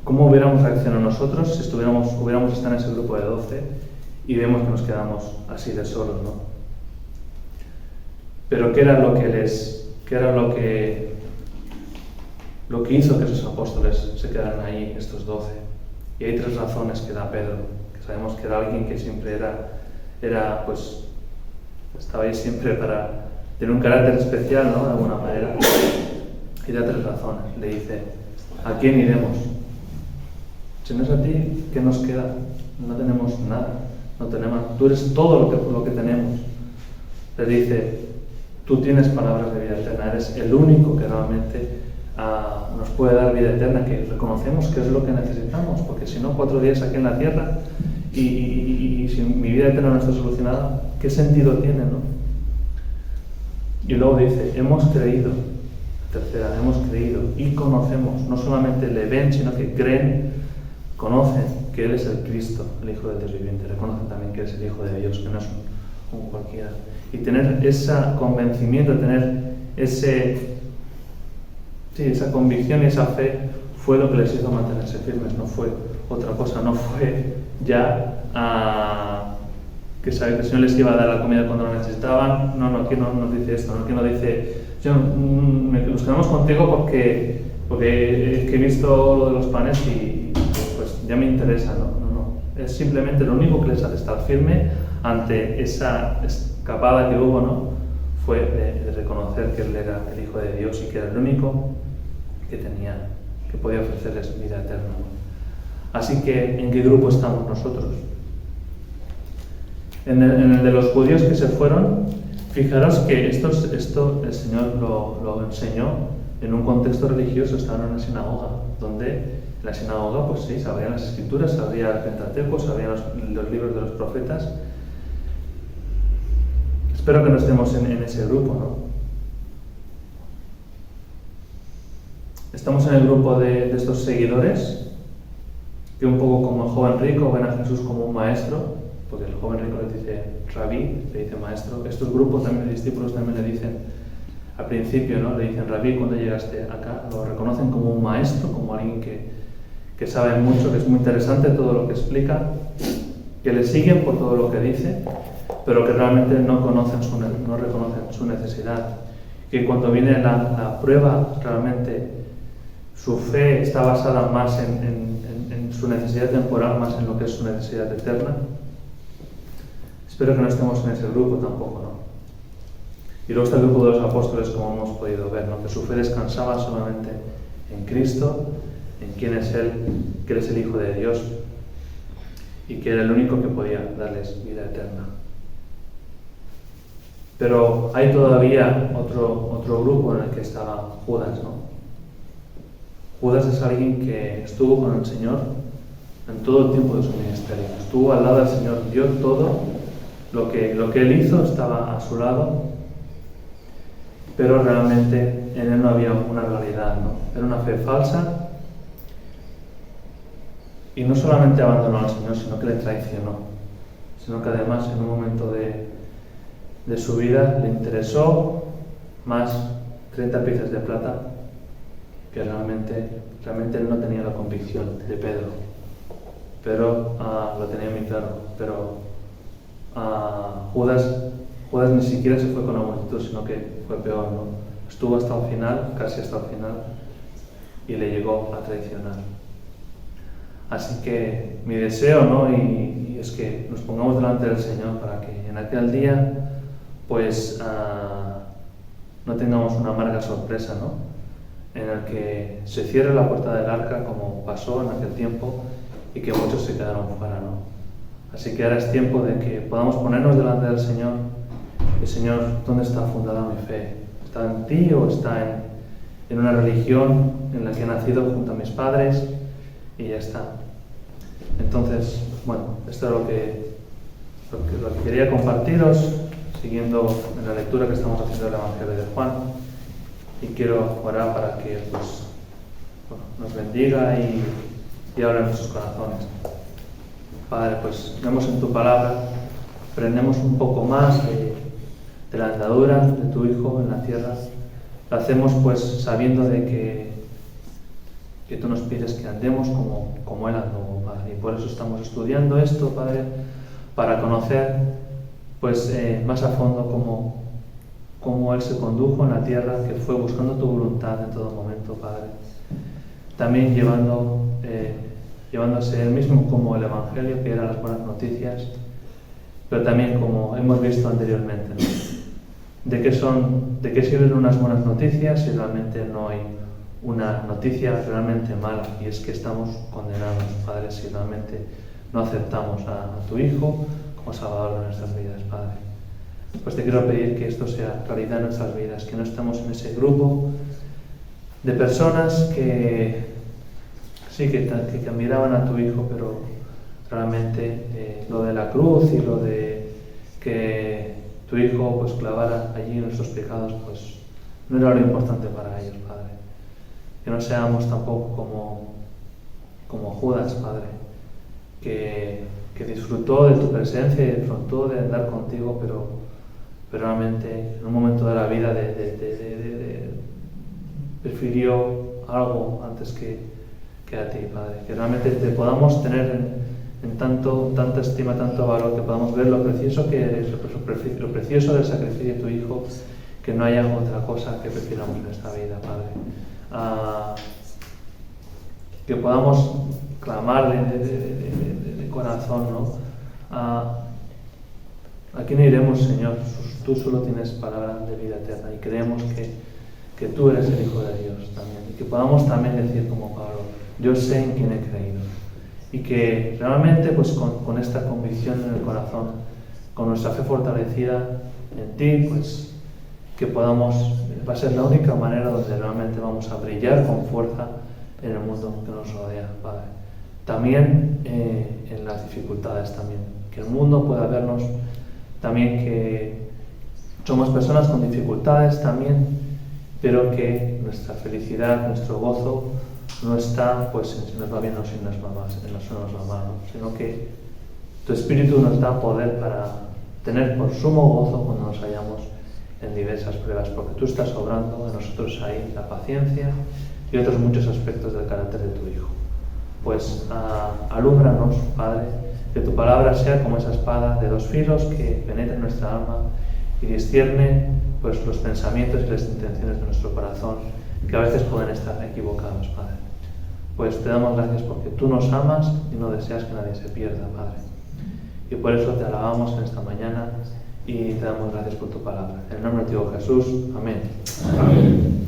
S1: ¿Cómo hubiéramos reaccionado nosotros si hubiéramos estado en ese grupo de 12 y vemos que nos quedamos así de solos, ¿no? Pero ¿qué era lo que hizo que esos apóstoles se quedaran ahí, estos 12? Y hay 3 razones que da Pedro, que sabemos que era alguien que siempre estaba ahí siempre para tener un carácter especial, ¿no? De alguna manera. Y da 3 razones. Le dice, ¿a quién iremos? Si no es a ti, ¿qué nos queda? No tenemos nada. Tú eres todo lo que tenemos. Le dice, tú tienes palabras de vida eterna, eres el único que realmente nos puede dar vida eterna, que reconocemos que es lo que necesitamos, porque si no, 4 días aquí en la tierra y si mi vida eterna no está solucionada, ¿qué sentido tiene, no? Y luego dice, hemos creído. Tercera, hemos creído y conocemos. No solamente le ven, sino que creen, conocen que Él es el Cristo, el Hijo del Dios viviente. Reconocen también que es el Hijo de Dios, que no es un cualquiera. Y tener ese convencimiento, tener esa convicción y esa fe fue lo que les hizo mantenerse firmes, no fue otra cosa, no fue ya que sabía que el Señor les iba a dar la comida cuando lo necesitaban. No, aquí no nos dice esto, aquí no dice, nos quedamos contigo porque he visto lo de los panes y pues ya me interesa, no. Es simplemente lo único que les hace estar firme ante esa escapada que hubo, ¿no? Fue de reconocer que Él era el Hijo de Dios y que era el único que podía ofrecerles vida eterna. Así que, ¿en qué grupo estamos nosotros? En el de los judíos que se fueron, fijaros que esto el Señor lo enseñó en un contexto religioso. Estaban en una sinagoga, donde en la sinagoga, pues sí, se abrían las escrituras, se abría el Pentateuco, se abrían los libros de los profetas. Espero que no estemos en ese grupo, ¿no? Estamos en el grupo de estos seguidores, que un poco como el joven rico ven a Jesús como un maestro, porque el joven rico le dice rabí, le dice maestro. Estos grupos también de discípulos también le dicen, al principio, ¿no? Le dicen rabí cuando llegaste acá, lo reconocen como un maestro, como alguien que sabe mucho, que es muy interesante todo lo que explica, que le siguen por todo lo que dice, pero que realmente no reconocen su necesidad. Que cuando viene la prueba, realmente su fe está basada más en su necesidad temporal, más en lo que es su necesidad eterna. Espero que no estemos en ese grupo tampoco, ¿no? Y luego está el grupo de los apóstoles, como hemos podido ver, ¿no? Que su fe descansaba solamente en Cristo, en quién es Él, que Él es el Hijo de Dios y que era el único que podía darles vida eterna. Pero hay todavía otro grupo en el que estaba Judas, ¿no? Judas es alguien que estuvo con el Señor en todo el tiempo de su ministerio. Estuvo al lado del Señor, dio todo lo que Él hizo, estaba a su lado, pero realmente en Él no había una realidad, ¿no? Era una fe falsa y no solamente abandonó al Señor, sino que le traicionó, sino que además en un momento de su vida le interesó más 30 piezas de plata, que realmente él no tenía la convicción de Pedro, pero lo tenía mi perro. Pero Judas ni siquiera se fue con la multitud, sino que fue peor, ¿no? Estuvo hasta el final, casi hasta el final, y le llegó a traicionar. Así que mi deseo, ¿no? y es que nos pongamos delante del Señor para que en aquel día pues no tengamos una amarga sorpresa, ¿no? En el que se cierre la puerta del arca como pasó en aquel tiempo y que muchos se quedaron fuera, ¿no? Así que ahora es tiempo de que podamos ponernos delante del Señor y, Señor, ¿dónde está fundada mi fe? ¿Está en ti o está en una religión en la que he nacido junto a mis padres? Y ya está. Entonces, bueno, esto es lo que quería compartiros, siguiendo en la lectura que estamos haciendo del Evangelio de Juan, y quiero orar para que nos bendiga y hable en nuestros corazones. Padre, pues vemos en tu palabra, aprendemos un poco más de la andadura de tu Hijo en la tierra. Lo hacemos pues sabiendo de que tú nos pides que andemos como Él andó, Padre. Y por eso estamos estudiando esto, Padre, para conocer pues más a fondo cómo Él se condujo en la tierra, que fue buscando tu voluntad en todo momento, Padre. También llevándose Él mismo como el Evangelio, que eran las buenas noticias, pero también como hemos visto anteriormente, ¿no? ¿De qué sirven unas buenas noticias si realmente no hay una noticia realmente mala? Y es que estamos condenados, Padre, si realmente no aceptamos a tu Hijo como Salvador de nuestras vidas, Padre. Pues te quiero pedir que esto sea realidad en nuestras vidas, que no estemos en ese grupo de personas que sí, que admiraban a tu Hijo, pero realmente lo de la cruz y lo de que tu Hijo pues clavara allí nuestros pecados, pues no era lo importante para ellos, Padre. Que no seamos tampoco como Judas, Padre, que disfrutó de tu presencia y disfrutó de andar contigo, pero realmente en un momento de la vida prefirió algo antes que a ti, Padre. Que realmente te podamos tener en tanta estima, tanto valor, que podamos ver lo precioso que eres, lo precioso del sacrificio de tu Hijo, que no haya otra cosa que prefiramos en esta vida, Padre. Que podamos clamar de corazón, ¿no? ¿A quién iremos, Señor? Tú solo tienes palabra de vida eterna y creemos que tú eres el Hijo de Dios también. Y que podamos también decir como Pablo, yo sé en quién he creído. Y que realmente pues con esta convicción en el corazón, con nuestra fe fortalecida en ti, pues que va a ser la única manera donde realmente vamos a brillar con fuerza en el mundo que nos rodea, Padre. También en las dificultades también, que el mundo pueda vernos también que somos personas con dificultades también, pero que nuestra felicidad, nuestro gozo no está pues en si nos va bien o si nos va mal, sino que tu Espíritu nos da poder para tener por sumo gozo cuando nos hallamos en diversas pruebas, porque tú estás obrando en nosotros ahí la paciencia y otros muchos aspectos del carácter de tu Hijo. Pues alúmbranos, Padre, que tu palabra sea como esa espada de dos filos que penetra en nuestra alma y discierne pues los pensamientos y las intenciones de nuestro corazón, que a veces pueden estar equivocados, Padre. Pues te damos gracias porque tú nos amas y no deseas que nadie se pierda, Padre. Y por eso te alabamos en esta mañana y te damos gracias por tu palabra. En el nombre de tu Hijo Jesús. Amén.
S3: Amén.